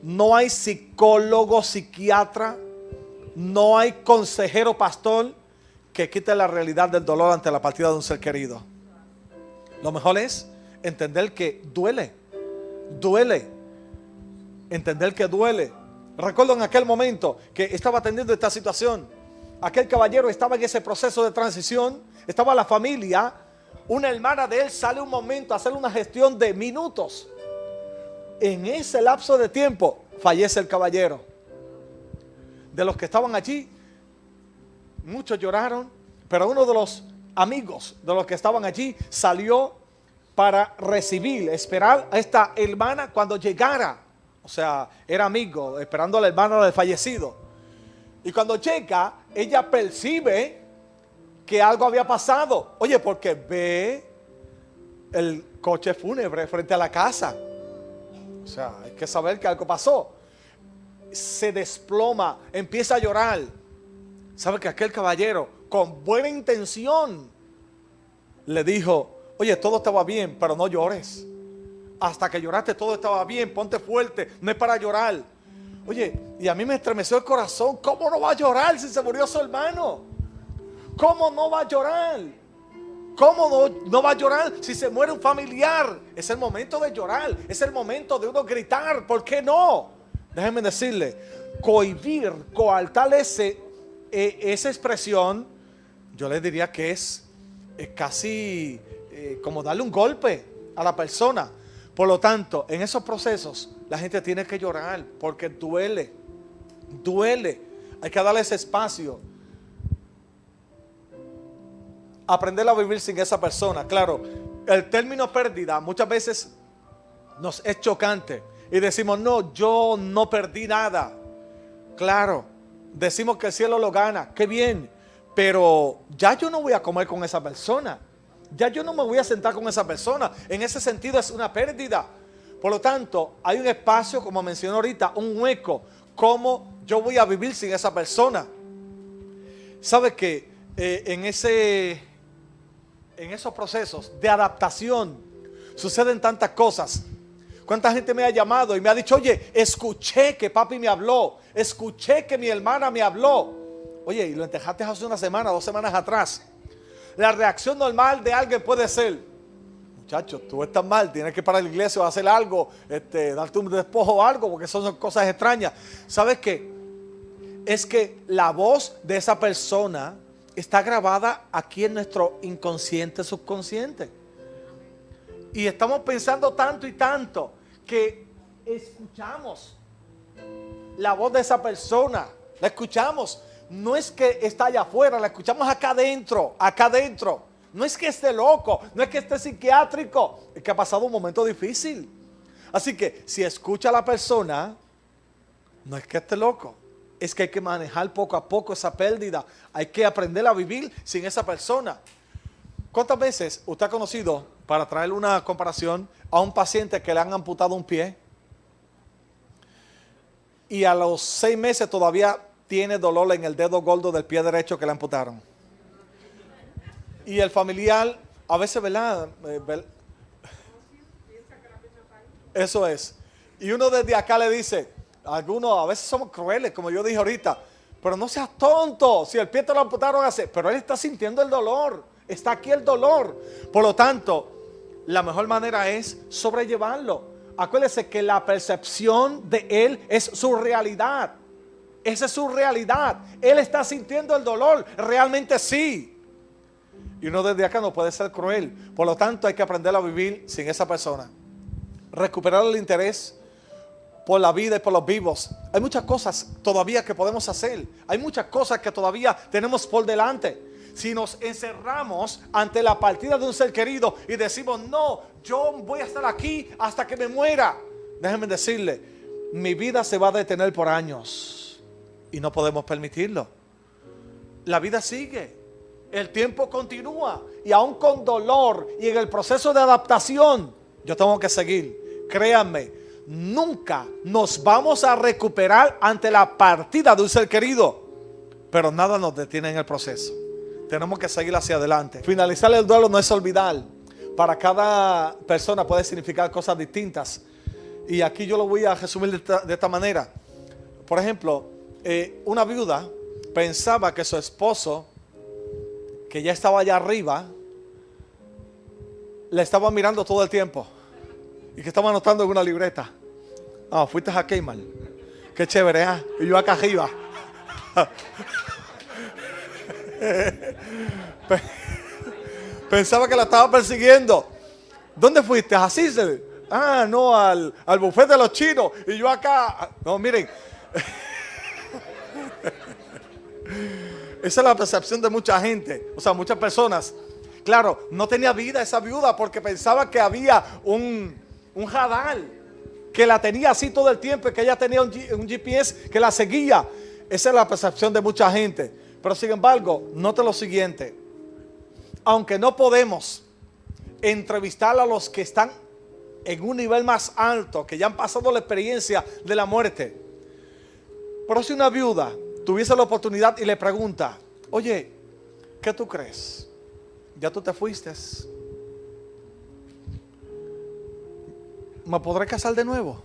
no hay psicólogo, psiquiatra, no hay consejero, pastor que quite la realidad del dolor ante la partida de un ser querido. Lo mejor es entender que duele, entender que duele. Recuerdo en aquel momento que estaba atendiendo esta situación. Aquel caballero estaba en ese proceso de transición. Estaba la familia. Una hermana de él sale un momento a hacer una gestión de minutos. En ese lapso de tiempo fallece el caballero. De los que estaban allí, muchos lloraron. Pero uno de los amigos de los que estaban allí salió para recibir, esperar a esta hermana cuando llegara. O sea, era amigo, esperando a la hermana del fallecido. Y cuando llega, ella percibe que algo había pasado. Oye, porque ve el coche fúnebre frente a la casa. O sea, hay que saber que algo pasó. Se desploma, empieza a llorar. ¿Sabe que aquel caballero, con buena intención, le dijo, oye, todo estaba bien, pero no llores? Hasta que lloraste todo estaba bien, ponte fuerte, no es para llorar. Oye, y a mí me estremeció el corazón. ¿Cómo no va a llorar si se murió su hermano? ¿Cómo no va a llorar? ¿Cómo no va a llorar si se muere un familiar? Es el momento de llorar, es el momento de uno gritar. ¿Por qué no? Déjenme decirle, cohibir, coartar esa expresión, yo le diría que es casi como darle un golpe a la persona. Por lo tanto, en esos procesos la gente tiene que llorar porque duele. Hay que darle ese espacio. Aprender a vivir sin esa persona. Claro, el término pérdida muchas veces nos es chocante y decimos, no, yo no perdí nada. Claro, decimos que el cielo lo gana, qué bien, pero ya yo no voy a comer con esa persona. Ya yo no me voy a sentar con esa persona. En ese sentido es una pérdida. Por lo tanto, hay un espacio, como mencioné ahorita, un hueco. ¿Cómo yo voy a vivir sin esa persona? ¿Sabe que en esos procesos de adaptación suceden tantas cosas? ¿Cuánta gente me ha llamado y me ha dicho, oye, escuché que papi me habló, escuché que mi hermana me habló? Oye, y lo enterraste hace una semana, 2 semanas atrás. La reacción normal de alguien puede ser, muchacho, tú estás mal, tienes que ir para la iglesia o hacer algo, darte un despojo o algo, porque son cosas extrañas. ¿Sabes qué? es que la voz de esa persona está grabada aquí en nuestro inconsciente, subconsciente. Y estamos pensando tanto y tanto que escuchamos la voz de esa persona. La escuchamos. No es que está allá afuera, la escuchamos acá adentro, acá adentro. No es que esté loco, no es que esté psiquiátrico, es que ha pasado un momento difícil. Así que si escucha a la persona, no es que esté loco, es que hay que manejar poco a poco esa pérdida. Hay que aprender a vivir sin esa persona. ¿Cuántas veces usted ha conocido, para traerle una comparación, a un paciente que le han amputado un pie y a los 6 meses todavía tiene dolor en el dedo gordo del pie derecho que le amputaron? Y el familiar, a veces, ¿verdad? Eso es. Y uno desde acá le dice, algunos a veces somos crueles, como yo dije ahorita, pero no seas tonto, si el pie te lo amputaron hace, pero él está sintiendo el dolor, está aquí el dolor. Por lo tanto, la mejor manera es sobrellevarlo. Acuérdese que la percepción de él es su realidad. Esa es su realidad. Él está sintiendo el dolor, realmente sí. Y uno desde acá no puede ser cruel. Por lo tanto, hay que aprender a vivir sin esa persona. Recuperar el interés por la vida y por los vivos. Hay muchas cosas todavía que podemos hacer. Hay muchas cosas que todavía tenemos por delante. Si nos encerramos ante la partida de un ser querido y decimos, no, yo voy a estar aquí hasta que me muera, déjenme decirle, mi vida se va a detener por años y no podemos permitirlo. La vida sigue, el tiempo continúa y aún con dolor y en el proceso de adaptación, yo tengo que seguir. Créanme, nunca nos vamos a recuperar ante la partida de un ser querido, pero nada nos detiene en el proceso. Tenemos que seguir hacia adelante. Finalizar el duelo no es olvidar. Para cada persona puede significar cosas distintas. Y aquí yo lo voy a resumir de esta manera. Por ejemplo, una viuda pensaba que su esposo, que ya estaba allá arriba, le estaba mirando todo el tiempo. Y que estaba anotando en una libreta. Ah, fuiste a Kmart. Qué chévere, ¿eh? Y yo acá arriba. Pensaba que la estaba persiguiendo. ¿Dónde fuiste? ¿A Cícero? Ah, no, al buffet de los chinos. Y yo acá. No, miren. Esa es la percepción de mucha gente. O sea, muchas personas. Claro, no tenía vida esa viuda porque pensaba que había un radar que la tenía así todo el tiempo y que ella tenía un GPS que la seguía. Esa es la percepción de mucha gente. Pero sin embargo, note lo siguiente. Aunque no podemos entrevistar a los que están en un nivel más alto, que ya han pasado la experiencia de la muerte. Pero si una viuda tuviese la oportunidad y le pregunta, oye, ¿qué tú crees? ¿Ya tú te fuiste? ¿Me podré casar de nuevo?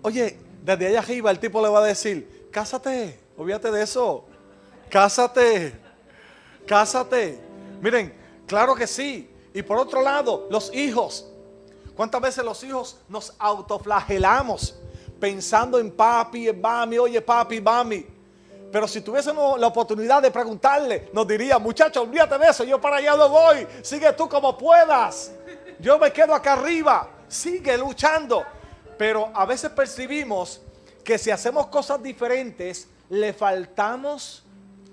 Oye, desde allá arriba el tipo le va a decir, cásate, olvídate de eso, cásate, cásate. Miren, claro que sí. Y por otro lado, los hijos. ¿Cuántas veces los hijos nos autoflagelamos pensando en papi, en mami? Oye, papi, mami. Pero si tuviésemos la oportunidad de preguntarle, nos diría, muchacho, olvídate de eso, yo para allá no voy, sigue tú como puedas, yo me quedo acá arriba, sigue luchando. Pero a veces percibimos que si hacemos cosas diferentes, le faltamos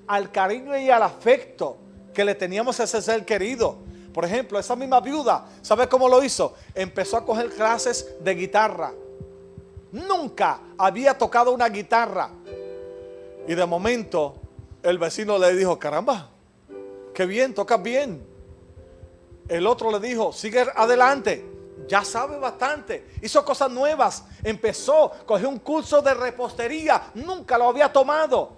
al cariño y al afecto que le teníamos a ese ser querido. Por ejemplo, esa misma viuda, ¿sabe cómo lo hizo? Empezó a coger clases de guitarra. Nunca había tocado una guitarra. Y de momento, el vecino le dijo, caramba, qué bien, tocas bien. El otro le dijo, sigue adelante, ya sabe bastante. Hizo cosas nuevas, empezó, cogió un curso de repostería, nunca lo había tomado.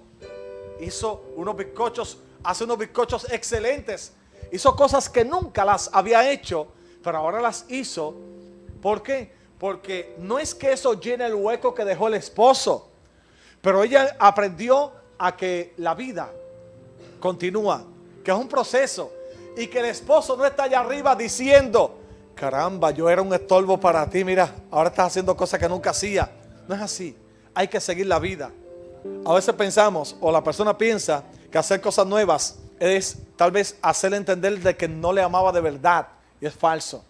Hizo unos bizcochos, hace unos bizcochos excelentes. Hizo cosas que nunca las había hecho, pero ahora las hizo. ¿Por qué? Porque no es que eso llene el hueco que dejó el esposo, pero ella aprendió a que la vida continúa, que es un proceso y que el esposo no está allá arriba diciendo, caramba, yo era un estorbo para ti, mira, ahora estás haciendo cosas que nunca hacía. No es así. hay que seguir la vida. A veces pensamos, o la persona piensa, que hacer cosas nuevas es tal vez hacerle entender de que no le amaba de verdad, y es falso.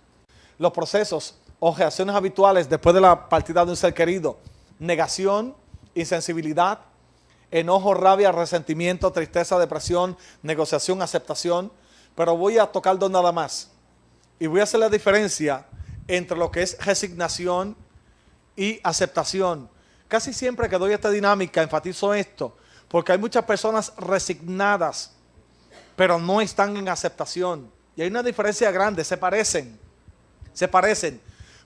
Los procesos o reacciones habituales después de la partida de un ser querido: negación, insensibilidad, enojo, rabia, resentimiento, tristeza, depresión, negociación, aceptación. Pero voy a tocar dos nada más, y voy a hacer la diferencia entre lo que es resignación y aceptación. Casi siempre que doy esta dinámica enfatizo esto, porque hay muchas personas resignadas, pero no están en aceptación. Y hay una diferencia grande, se parecen.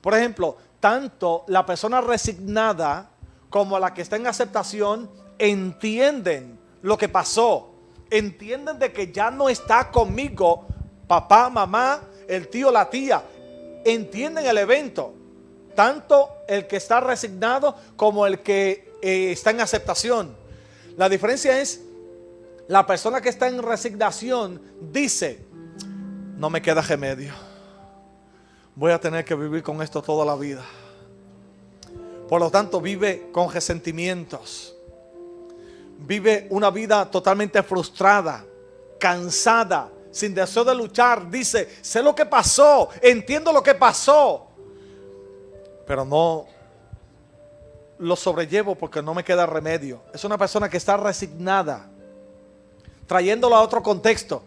Por ejemplo, tanto la persona resignada como la que está en aceptación entienden lo que pasó. Entienden de que ya no está conmigo papá, mamá, el tío, la tía. Entienden el evento. Tanto el que está resignado como el que está en aceptación. La diferencia es, la persona que está en resignación dice: no me queda remedio, voy a tener que vivir con esto toda la vida. Por lo tanto, vive con resentimientos, vive una vida totalmente frustrada, cansada, sin deseo de luchar. Dice: sé lo que pasó, entiendo lo que pasó, pero no lo sobrellevo porque no me queda remedio. Es una persona que está resignada. Trayéndolo a otro contexto: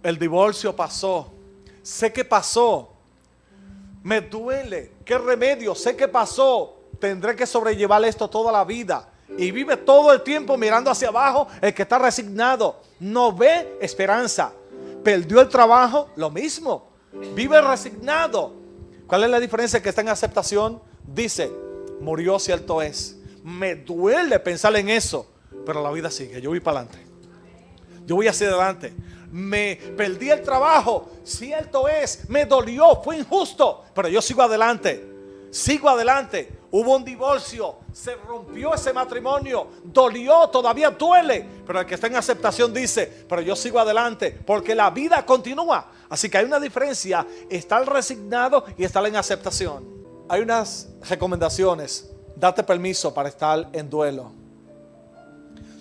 el divorcio pasó, sé que pasó, me duele, qué remedio, sé que pasó, tendré que sobrellevar esto toda la vida. Y vive todo el tiempo mirando hacia abajo. El que está resignado no ve esperanza. Perdió el trabajo, lo mismo, vive resignado. ¿Cuál es la diferencia? Que está en aceptación dice: murió, cierto es, me duele pensar en eso, pero la vida sigue, yo voy para adelante, yo voy hacia adelante. Me perdí el trabajo, cierto es, me dolió, fue injusto, pero yo sigo adelante. Hubo un divorcio, se rompió ese matrimonio, dolió, todavía duele, pero el que está en aceptación dice: pero yo sigo adelante, porque la vida continúa. Así que hay una diferencia, estar resignado y estar en aceptación. Hay unas recomendaciones. Date permiso para estar en duelo.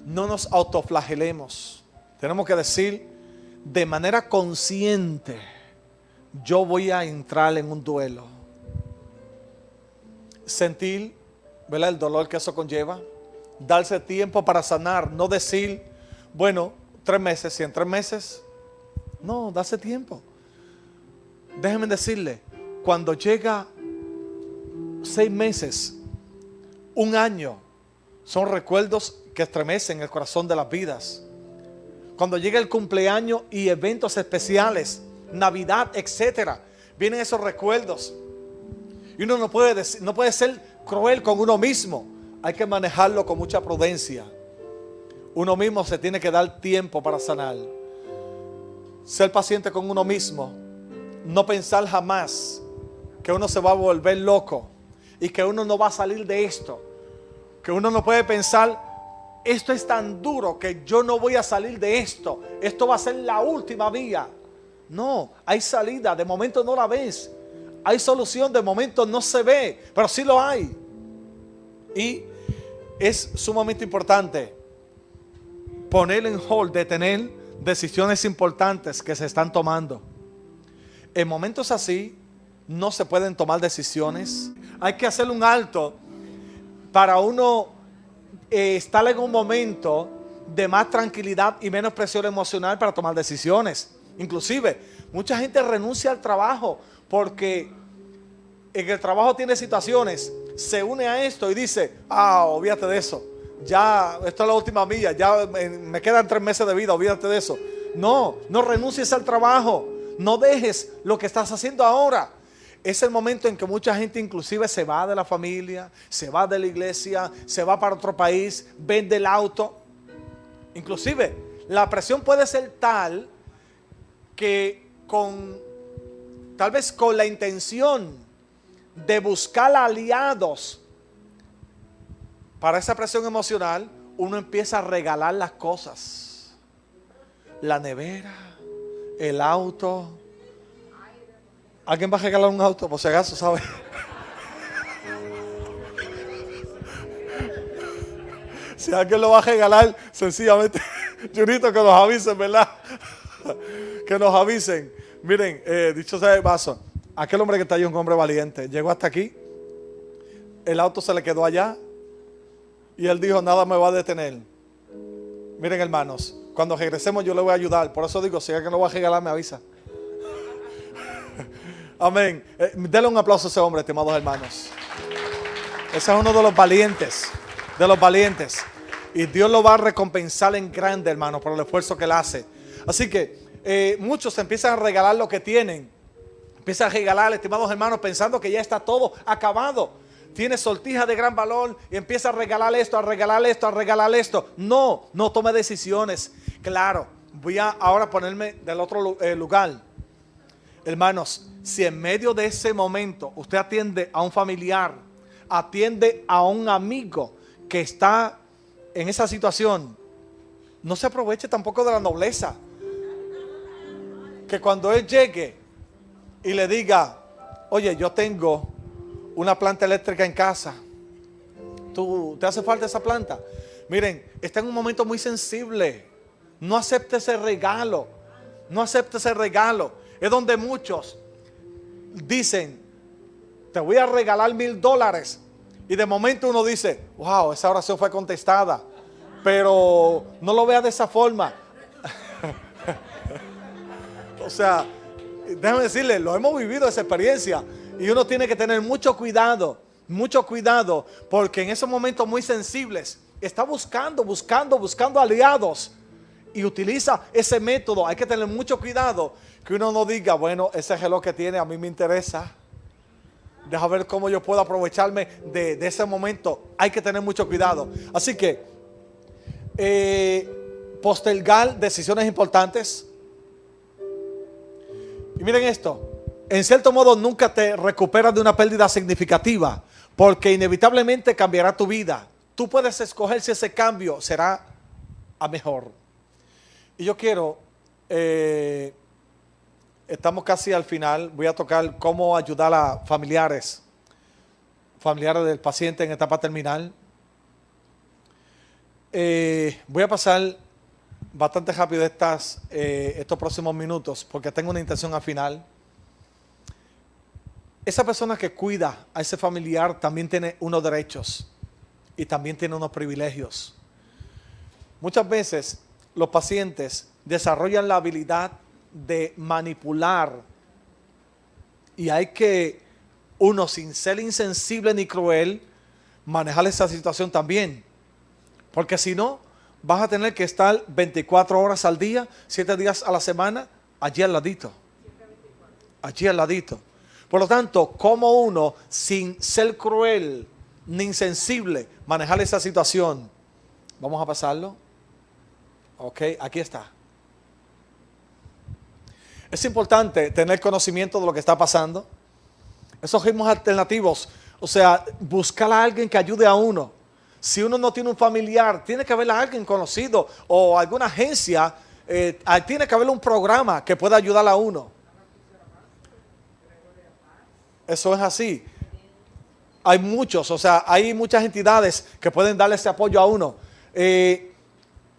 No nos autoflagelemos. Tenemos que decir de manera consciente: yo voy a entrar en un duelo. Sentir, ¿verdad?, el dolor que eso conlleva. Darse tiempo para sanar. No decir: bueno, 3 meses, y en 3 meses. No, darse tiempo. Déjenme decirle, cuando llega 6 meses, 1 año, son recuerdos que estremecen el corazón de las vidas. Cuando llega el cumpleaños y eventos especiales, Navidad, etcétera, vienen esos recuerdos. Y uno no puede ser cruel con uno mismo. Hay que manejarlo con mucha prudencia. Uno mismo se tiene que dar tiempo para sanar. Ser paciente con uno mismo. No pensar jamás que uno se va a volver loco y que uno no va a salir de esto. Que uno no puede pensar: esto es tan duro que yo no voy a salir de esto. Esto va a ser la última vía. No, hay salida. De momento no la ves. Hay solución, de momento no se ve, pero sí lo hay. Y es sumamente importante poner en hold, detener decisiones importantes que se están tomando. En momentos así no se pueden tomar decisiones. Hay que hacer un alto para uno estar en un momento de más tranquilidad y menos presión emocional para tomar decisiones. Inclusive, mucha gente renuncia al trabajo porque en el trabajo tiene situaciones, se une a esto y dice: olvídate de eso, ya, esto es la última milla, ya me quedan 3 meses de vida, olvídate de eso. No renuncies al trabajo, no dejes lo que estás haciendo ahora. Es el momento en que mucha gente inclusive se va de la familia, se va de la iglesia, se va para otro país, vende el auto. Inclusive la presión puede ser tal que tal vez con la intención de buscar aliados para esa presión emocional, uno empieza a regalar las cosas: la nevera, el auto. ¿Alguien va a regalar un auto por si acaso, sabe? Si alguien lo va a regalar, sencillamente, Junito, que nos avisen, ¿verdad? Que nos avisen. Miren, dicho sea de paso, aquel hombre que está ahí es un hombre valiente. Llegó hasta aquí, el auto se le quedó allá y él dijo, nada me va a detener. Miren, hermanos, cuando regresemos yo le voy a ayudar. Por eso digo, si alguien lo va a regalar, me avisa. Amén. Denle un aplauso a ese hombre, estimados hermanos. Ese es uno de los valientes. De los valientes. Y Dios lo va a recompensar en grande, hermano, por el esfuerzo que él hace. Así que muchos empiezan a regalar lo que tienen. Empiezan a regalar, estimados hermanos, pensando que ya está todo acabado. Tiene sortijas de gran valor y empieza a regalar esto, a regalar esto, a regalar esto. No tome decisiones. Claro, voy a ahora ponerme del otro lugar. Hermanos, si en medio de ese momento usted atiende a un familiar, atiende a un amigo que está en esa situación, no se aproveche tampoco de la nobleza. Que cuando él llegue y le diga, oye, yo tengo una planta eléctrica en casa, ¿te hace falta esa planta? Miren, está en un momento muy sensible. No acepte ese regalo. No acepte ese regalo. Es donde muchos dicen, te voy a regalar $1000. Y de momento uno dice, wow, esa oración fue contestada. Pero no lo vea de esa forma. O sea, déjame decirle, lo hemos vivido esa experiencia. Y uno tiene que tener mucho cuidado, porque en esos momentos muy sensibles está buscando aliados y utiliza ese método. Hay que tener mucho cuidado que uno no diga, bueno, ese reloj que tiene a mí me interesa. Deja ver cómo yo puedo aprovecharme de ese momento. Hay que tener mucho cuidado. Así que postergar decisiones importantes. Y miren esto. En cierto modo nunca te recuperas de una pérdida significativa, porque inevitablemente cambiará tu vida. Tú puedes escoger si ese cambio será a mejor. Y yo quiero, estamos casi al final, voy a tocar cómo ayudar a familiares del paciente en etapa terminal. Voy a pasar bastante rápido estos próximos minutos, porque tengo una intención al final. Esa persona que cuida a ese familiar también tiene unos derechos y también tiene unos privilegios. Muchas veces los pacientes desarrollan la habilidad de manipular y hay que uno, sin ser insensible ni cruel, manejar esa situación también. Porque si no, vas a tener que estar 24 horas al día, 7 días a la semana, allí al ladito. Allí al ladito. Por lo tanto, ¿cómo uno, sin ser cruel ni insensible, manejar esa situación? Vamos a pasarlo. Ok, aquí está. Es importante tener conocimiento de lo que está pasando. Esos ritmos alternativos, o sea, buscar a alguien que ayude a uno. Si uno no tiene un familiar, tiene que haber a alguien conocido o alguna agencia, tiene que haber un programa que pueda ayudar a uno. Eso es así. Hay muchos, o sea, hay muchas entidades que pueden darle ese apoyo a uno.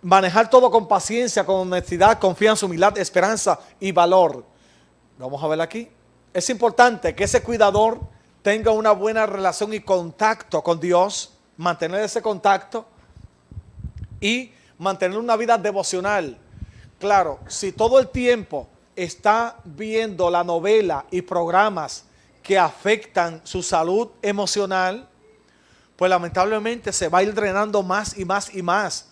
Manejar todo con paciencia, con honestidad, confianza, humildad, esperanza y valor. Vamos a ver aquí. Es importante que ese cuidador tenga una buena relación y contacto con Dios, mantener ese contacto y mantener una vida devocional. Claro, si todo el tiempo está viendo la novela y programas que afectan su salud emocional, pues lamentablemente se va a ir drenando más y más y más.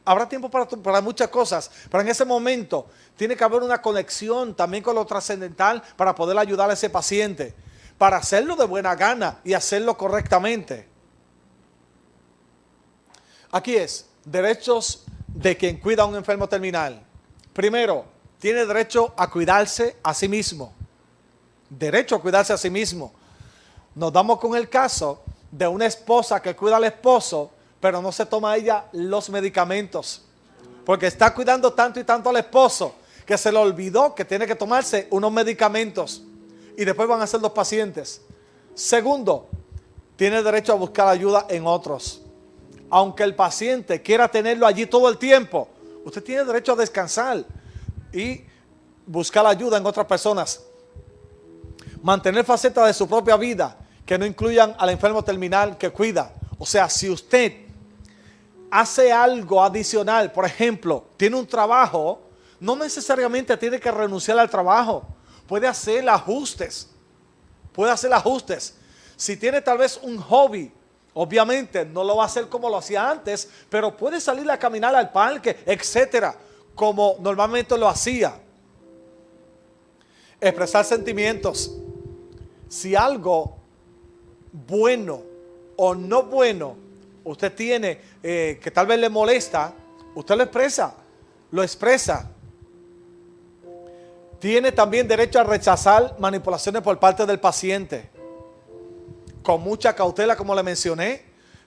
Habrá tiempo para muchas cosas, pero en ese momento tiene que haber una conexión también con lo trascendental para poder ayudar a ese paciente, para hacerlo de buena gana y hacerlo correctamente. Aquí es, derechos de quien cuida a un enfermo terminal. Primero, tiene derecho a cuidarse a sí mismo. Derecho a cuidarse a sí mismo. Nos damos con el caso de una esposa que cuida al esposo, pero no se toma ella los medicamentos, porque está cuidando tanto y tanto al esposo que se le olvidó que tiene que tomarse unos medicamentos y después van a ser los pacientes. Segundo, tiene derecho a buscar ayuda en otros. aunque el paciente quiera tenerlo allí todo el tiempo, usted tiene derecho a descansar y buscar ayuda en otras personas. Mantener facetas de su propia vida que no incluyan al enfermo terminal que cuida. O sea, si usted hace algo adicional, por ejemplo, tiene un trabajo, no necesariamente tiene que renunciar al trabajo. Puede hacer ajustes. Puede hacer ajustes. Si tiene tal vez un hobby, obviamente no lo va a hacer como lo hacía antes, pero puede salir a caminar al parque, etcétera, como normalmente lo hacía. Expresar sentimientos. Si algo bueno o no bueno usted tiene que tal vez le molesta, usted lo expresa. Tiene también derecho a rechazar manipulaciones por parte del paciente. Con mucha cautela, como le mencioné,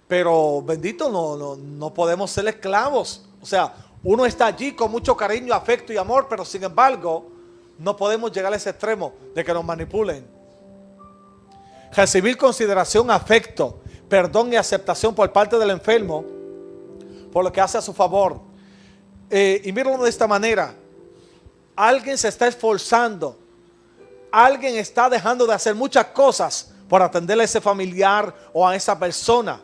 pero bendito, no podemos ser esclavos. O sea, uno está allí con mucho cariño, afecto y amor, pero sin embargo, no podemos llegar a ese extremo de que nos manipulen. Recibir consideración, afecto, perdón y aceptación por parte del enfermo por lo que hace a su favor. Y míralo de esta manera. Alguien se está esforzando, alguien está dejando de hacer muchas cosas por atenderle a ese familiar o a esa persona.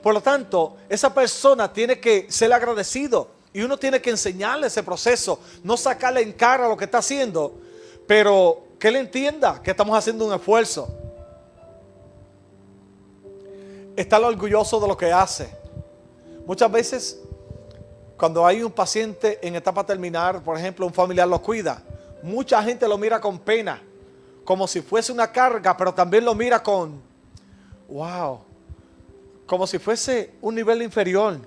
Por lo tanto, esa persona tiene que ser agradecido y uno tiene que enseñarle ese proceso, no sacarle en cara lo que está haciendo, pero que él entienda que estamos haciendo un esfuerzo. Estar orgulloso de lo que hace. Muchas veces, cuando hay un paciente en etapa terminal, por ejemplo, un familiar lo cuida, mucha gente lo mira con pena, como si fuese una carga, pero también lo mira con, wow, como si fuese un nivel inferior.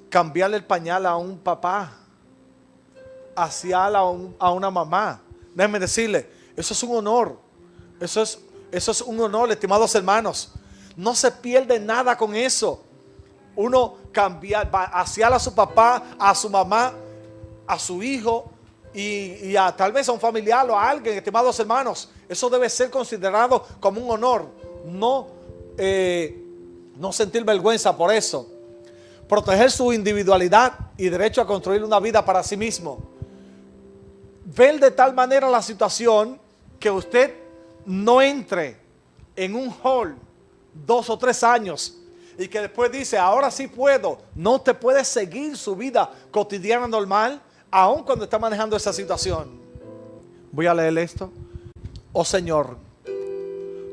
Cambiarle el pañal a un papá, asearla a una mamá. Déjenme decirle, eso es un honor. Eso es un honor, estimados hermanos. No se pierde nada con eso. Uno cambiar, asear a su papá, a su mamá, a su hijo y a tal vez a un familiar o a alguien, estimados hermanos. Eso debe ser considerado como un honor. No sentir vergüenza por eso. Proteger su individualidad y derecho a construir una vida para sí mismo. Ver de tal manera la situación que usted no entre en un hall 2 o 3 años y que después dice, ahora sí puedo. No te puede seguir su vida cotidiana normal, aun cuando está manejando esa situación. Voy a leer esto. Oh Señor,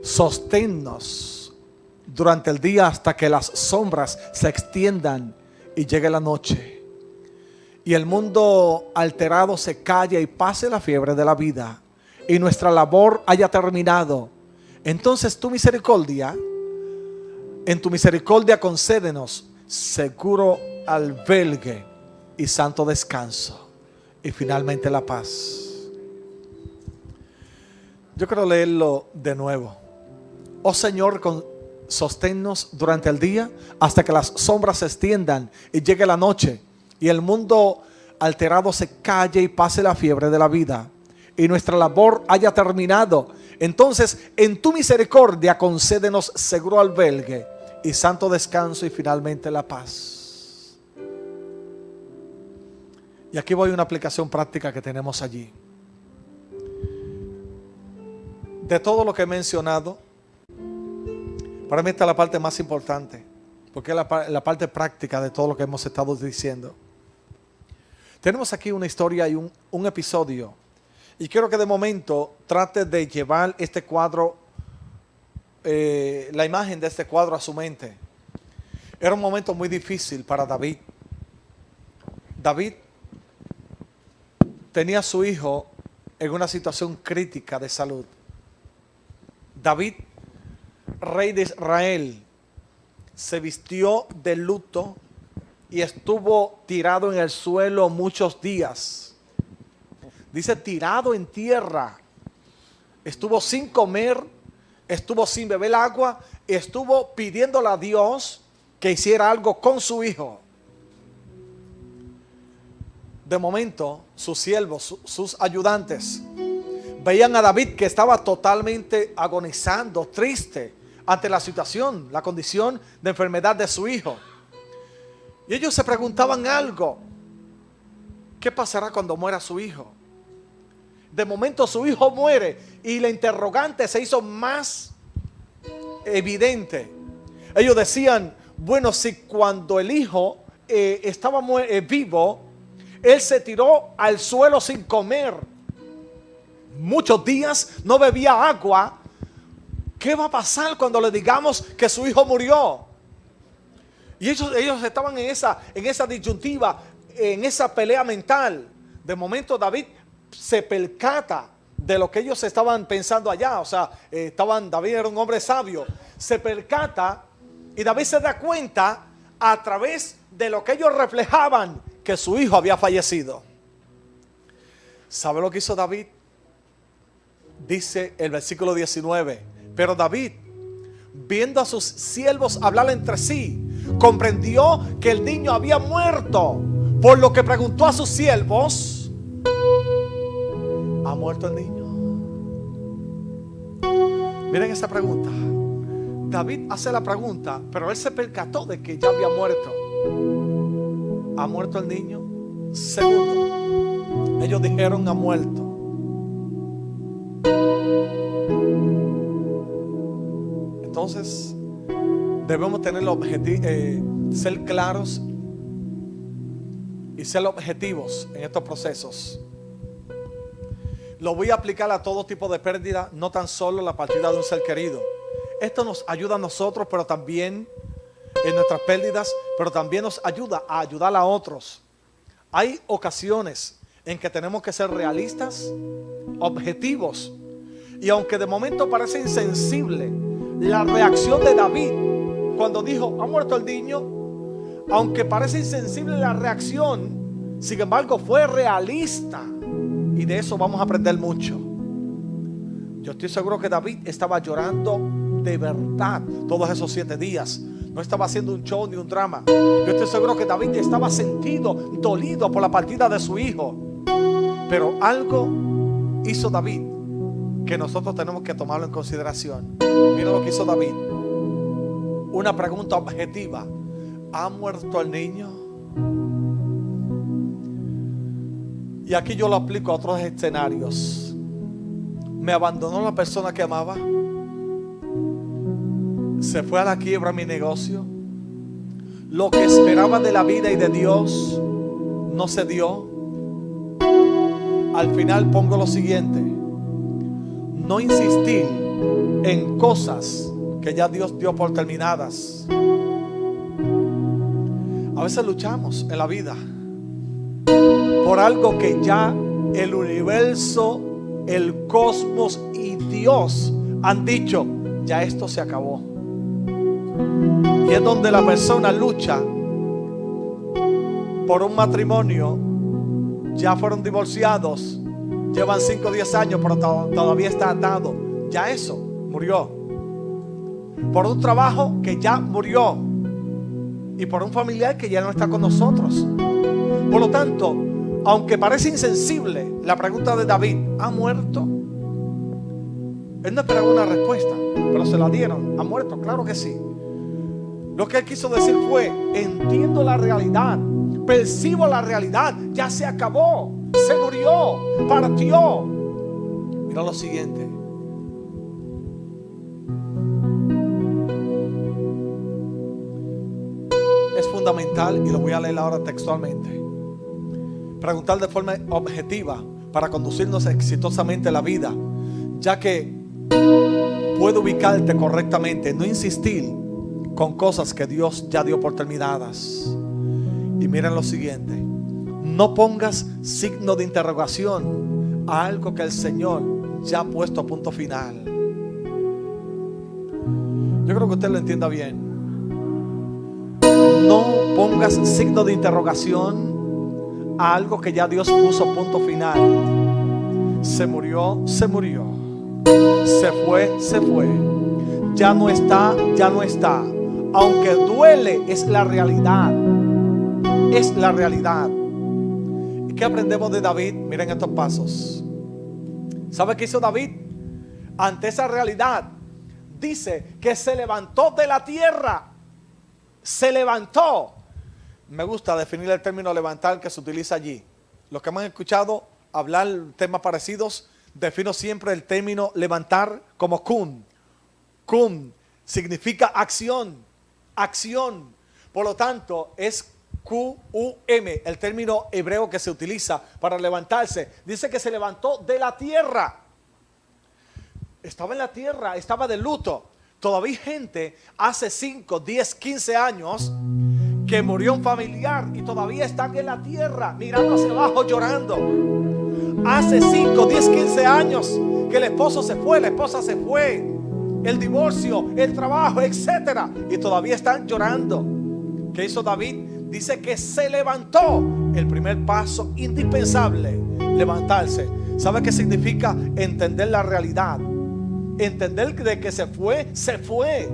sosténnos durante el día hasta que las sombras se extiendan y llegue la noche y el mundo alterado se calle y pase la fiebre de la vida y nuestra labor haya terminado. Entonces en tu misericordia concédenos seguro albergue y santo descanso y finalmente la paz. Yo quiero leerlo de nuevo. Oh Señor, sosténnos durante el día hasta que las sombras se extiendan y llegue la noche y el mundo alterado se calle y pase la fiebre de la vida y nuestra labor haya terminado. Entonces en tu misericordia concédenos seguro albergue y santo descanso y finalmente la paz. Y aquí voy a una aplicación práctica que tenemos allí. De todo lo que he mencionado, para mí esta es la parte más importante, porque es la parte práctica de todo lo que hemos estado diciendo. Tenemos aquí una historia y un episodio, y quiero que de momento trate de llevar este cuadro, la imagen de este cuadro a su mente. Era un momento muy difícil para David. David tenía a su hijo en una situación crítica de salud. David, rey de Israel, se vistió de luto y estuvo tirado en el suelo muchos días. Dice tirado en tierra. Estuvo sin comer, estuvo sin beber agua, estuvo pidiéndole a Dios que hiciera algo con su hijo. De momento, sus siervos, sus ayudantes, veían a David que estaba totalmente agonizando, triste ante la situación, la condición de enfermedad de su hijo. Y ellos se preguntaban algo: ¿qué pasará cuando muera su hijo? De momento su hijo muere y la interrogante se hizo más evidente. Ellos decían: bueno, si cuando el hijo estaba vivo, él se tiró al suelo sin comer, muchos días no bebía agua, ¿qué va a pasar cuando le digamos que su hijo murió? Y ellos estaban en esa disyuntiva, en esa pelea mental. De momento David se percata de lo que ellos estaban pensando allá. O sea, David era un hombre sabio. Se percata y David se da cuenta a través de lo que ellos reflejaban, que su hijo había fallecido. ¿Sabe lo que hizo David? Dice el versículo 19: pero David, viendo a sus siervos hablar entre sí, comprendió que el niño había muerto, por lo que preguntó a sus siervos: ¿ha muerto el niño? Miren esa pregunta. David hace la pregunta, pero él se percató de que ya había muerto. ¿Ha muerto el niño? Segundo, ellos dijeron: ha muerto. Entonces debemos tener ser claros y ser objetivos en estos procesos. Lo voy a aplicar a todo tipo de pérdida, no tan solo la partida de un ser querido. Esto nos ayuda a nosotros, pero también en nuestras pérdidas, pero también nos ayuda a ayudar a otros. Hay ocasiones en que tenemos que ser realistas, objetivos, y aunque de momento parece insensible la reacción de David cuando dijo: ¿ha muerto el niño? Aunque parece insensible la reacción, sin embargo fue realista, y de eso vamos a aprender mucho. Yo estoy seguro que David estaba llorando de verdad todos esos 7 días. No estaba haciendo un show ni un drama. Yo estoy seguro que David estaba sentido, dolido por la partida de su hijo. Pero algo hizo David que nosotros tenemos que tomarlo en consideración. Mira lo que hizo David. Una pregunta objetiva: ¿ha muerto el niño? Y aquí yo lo aplico a otros escenarios. ¿Me abandonó la persona que amaba? ¿Se fue a la quiebra mi negocio? ¿Lo que esperaba de la vida y de Dios no se dio? Al final pongo lo siguiente: no insistir en cosas que ya Dios dio por terminadas. A veces luchamos en la vida por algo que ya el universo, el cosmos y Dios han dicho: ya esto se acabó. Y es donde la persona lucha por un matrimonio, ya fueron divorciados, llevan 5 o 10 años, pero todavía está atado. Ya eso murió. Por un trabajo que ya murió, y por un familiar que ya no está con nosotros. Por lo tanto, aunque parece insensible la pregunta de David: ¿ha muerto? Él no esperaba una respuesta, pero se la dieron. ¿Ha muerto? Claro que sí. Lo que él quiso decir fue: entiendo la realidad, percibo la realidad, ya se acabó, se murió, partió. Mira lo siguiente: es fundamental, y lo voy a leer ahora textualmente, preguntar de forma objetiva para conducirnos exitosamente la vida, ya que puede ubicarte correctamente. No insistir con cosas que Dios ya dio por terminadas. Y miren lo siguiente: no pongas signo de interrogación a algo que el Señor ya ha puesto a punto final. Yo creo que usted lo entienda bien. No pongas signo de interrogación a algo que ya Dios puso a punto final. Se murió, se murió. Se fue, se fue. Ya no está, ya no está. Aunque duele, es la realidad. Es la realidad. ¿Y qué aprendemos de David? Miren estos pasos. ¿Sabe qué hizo David? Ante esa realidad, dice que se levantó de la tierra. Se levantó. me gusta definir el término levantar que se utiliza allí. Los que me han escuchado hablar temas parecidos, defino siempre el término levantar como kun. Kun significa acción, acción. Por lo tanto, es Q-U-M, el término hebreo que se utiliza para levantarse. Dice que se levantó de la tierra. Estaba en la tierra, estaba de luto. Todavía hay gente hace 5, 10, 15 años que murió un familiar y todavía están en la tierra mirando hacia abajo llorando. Hace 5, 10, 15 años que el esposo se fue, la esposa se fue, el divorcio, el trabajo, etcétera, y todavía están llorando. ¿Qué hizo David? Dice que se levantó. El primer paso indispensable, levantarse. ¿Sabe qué significa? Entender la realidad. Entender de que se fue, se fue.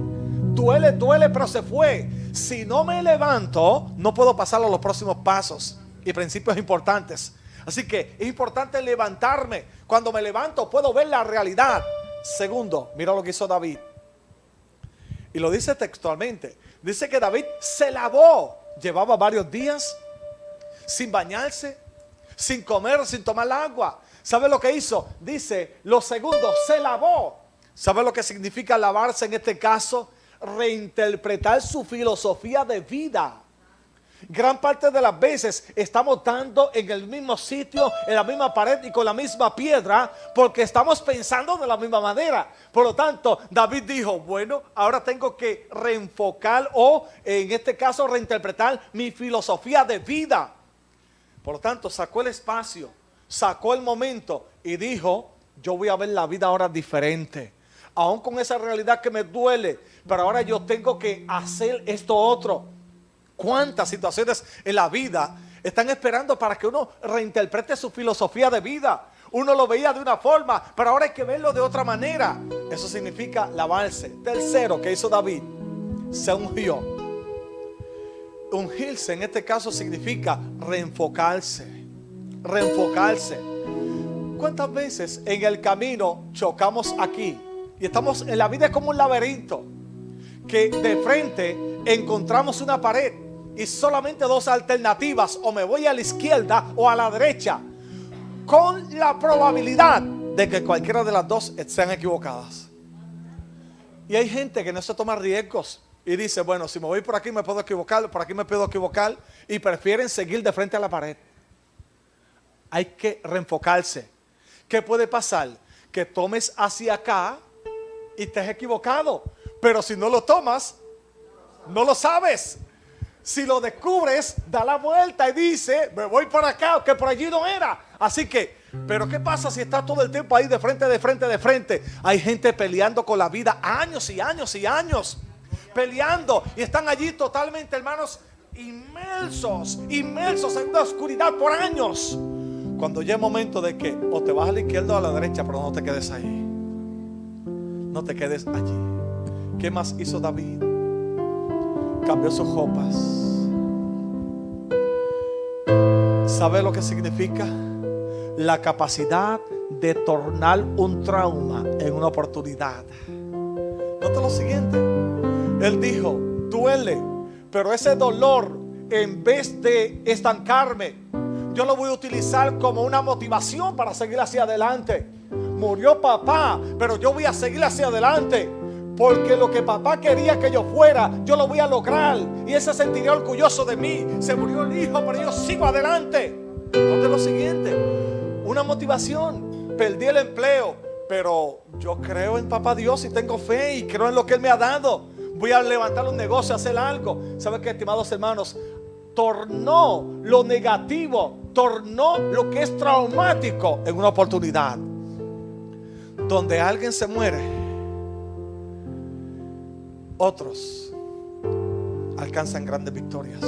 Duele, duele, pero se fue. Si no me levanto, no puedo pasar a los próximos pasos y principios importantes. Así que es importante levantarme. Cuando me levanto puedo ver la realidad. Segundo, mira lo que hizo David. Y lo dice textualmente. Dice que David se lavó. Llevaba varios días sin bañarse, sin comer, sin tomar agua. ¿Sabe lo que hizo? Dice, lo segundo, se lavó. ¿Sabe lo que significa lavarse en este caso? Reinterpretar su filosofía de vida. Gran parte de las veces estamos dando en el mismo sitio, en la misma pared y con la misma piedra, porque estamos pensando de la misma manera. Por lo tanto, David dijo, bueno, ahora tengo que reenfocar o en este caso reinterpretar mi filosofía de vida. Por lo tanto, sacó el espacio, sacó el momento y dijo, yo voy a ver la vida ahora diferente. Aún con esa realidad que me duele, pero ahora yo tengo que hacer esto otro. ¿Cuántas situaciones en la vida están esperando para que uno reinterprete su filosofía de vida? Uno lo veía de una forma, pero ahora hay que verlo de otra manera. Eso significa lavarse. Tercero, que hizo David, se ungió. Ungirse en este caso significa reenfocarse. Reenfocarse. ¿Cuántas veces en el camino chocamos aquí? Y estamos en la vida es como un laberinto, que de frente encontramos una pared y solamente dos alternativas, o me voy a la izquierda o a la derecha, con la probabilidad de que cualquiera de las dos sean equivocadas. Y hay gente que no se toma riesgos y dice, bueno, si me voy por aquí me puedo equivocar, por aquí me puedo equivocar, y prefieren seguir de frente a la pared. Hay que reenfocarse. ¿Qué puede pasar? Que tomes hacia acá y estés equivocado, pero si no lo tomas, no lo sabes. Si lo descubres, da la vuelta y dice, me voy por acá, que por allí no era. Así que, pero ¿qué pasa si estás todo el tiempo ahí de frente, de frente, de frente? Hay gente peleando con la vida años y años y años, peleando, y están allí totalmente, hermanos, inmersos en una oscuridad por años. Cuando llega el momento de que o te vas a la izquierda o a la derecha, pero no te quedes ahí. No te quedes allí. ¿Qué más hizo David? Cambió sus ropas. ¿Sabe lo que significa? La capacidad de tornar un trauma en una oportunidad. Nota lo siguiente. Él dijo, duele, pero ese dolor, en vez de estancarme, yo lo voy a utilizar como una motivación para seguir hacia adelante. Murió papá, pero yo voy a seguir hacia adelante, porque lo que papá quería que yo fuera, yo lo voy a lograr, y él se sentiría orgulloso de mí. Se murió el hijo, pero yo sigo adelante. Note lo siguiente, una motivación. Perdí el empleo, pero yo creo en papá Dios y tengo fe y creo en lo que Él me ha dado. Voy a levantar un negocio, hacer algo. ¿Saben qué, estimados hermanos? Tornó lo negativo, tornó lo que es traumático en una oportunidad. Donde alguien se muere, otros alcanzan grandes victorias.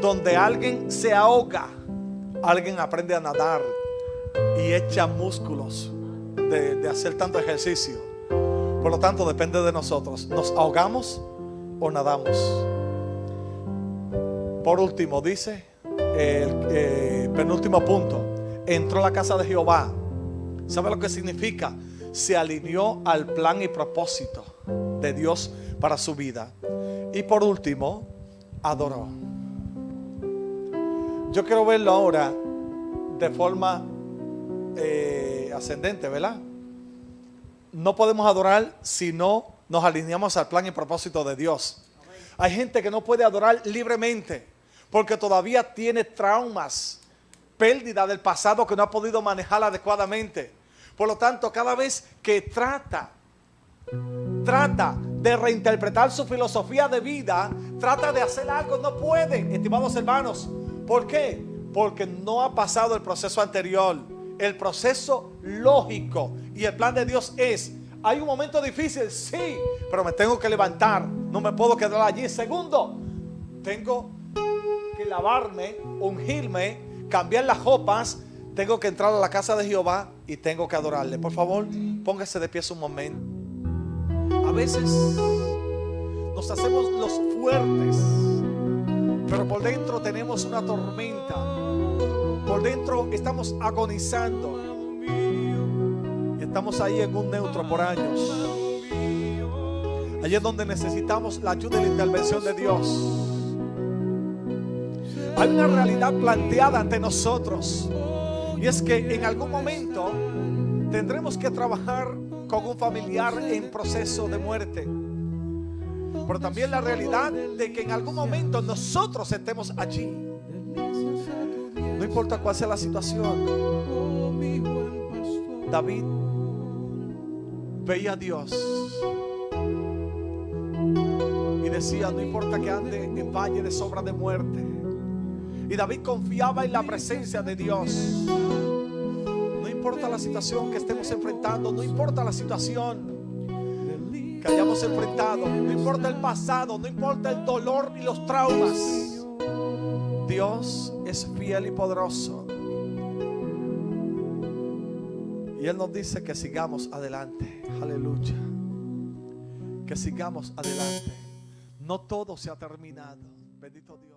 Donde alguien se ahoga, alguien aprende a nadar y echa músculos de hacer tanto ejercicio. Por lo tanto, depende de nosotros. ¿Nos ahogamos o nadamos? Por último, dice el penúltimo punto, entró a la casa de Jehová. ¿Sabe lo que significa? Se alineó al plan y propósito de Dios para su vida. Y por último, adoró. Yo quiero verlo ahora de forma ascendente, ¿verdad? No podemos adorar si no nos alineamos al plan y propósito de Dios. Hay gente que no puede adorar libremente porque todavía tiene traumas, pérdida del pasado que no ha podido manejar adecuadamente. Por lo tanto, cada vez que trata de reinterpretar su filosofía de vida, trata de hacer algo, no puede, estimados hermanos. ¿Por qué? Porque no ha pasado el proceso anterior, el proceso lógico. Y el plan de Dios es: hay un momento difícil, sí, pero me tengo que levantar, no me puedo quedar allí. Segundo, tengo que lavarme, ungirme, cambiar las ropas, tengo que entrar a la casa de Jehová y tengo que adorarle. Por favor, póngase de pie un momento. A veces nos hacemos los fuertes, pero por dentro tenemos una tormenta. Por dentro estamos agonizando y estamos ahí en un neutro por años. Allí es donde necesitamos la ayuda y la intervención de Dios. Hay una realidad planteada ante nosotros, y es que en algún momento tendremos que trabajar con un familiar en proceso de muerte. Pero también la realidad de que en algún momento nosotros estemos allí. No importa cuál sea la situación. David veía a Dios y decía: no importa que ande en valle de sombra de muerte. Y David confiaba en la presencia de Dios. No importa la situación que estemos enfrentando, no importa la situación que hayamos enfrentado, no importa el pasado, no importa el dolor y los traumas, Dios es fiel y poderoso. Y Él nos dice que sigamos adelante. Aleluya. Que sigamos adelante. No todo se ha terminado. Bendito Dios.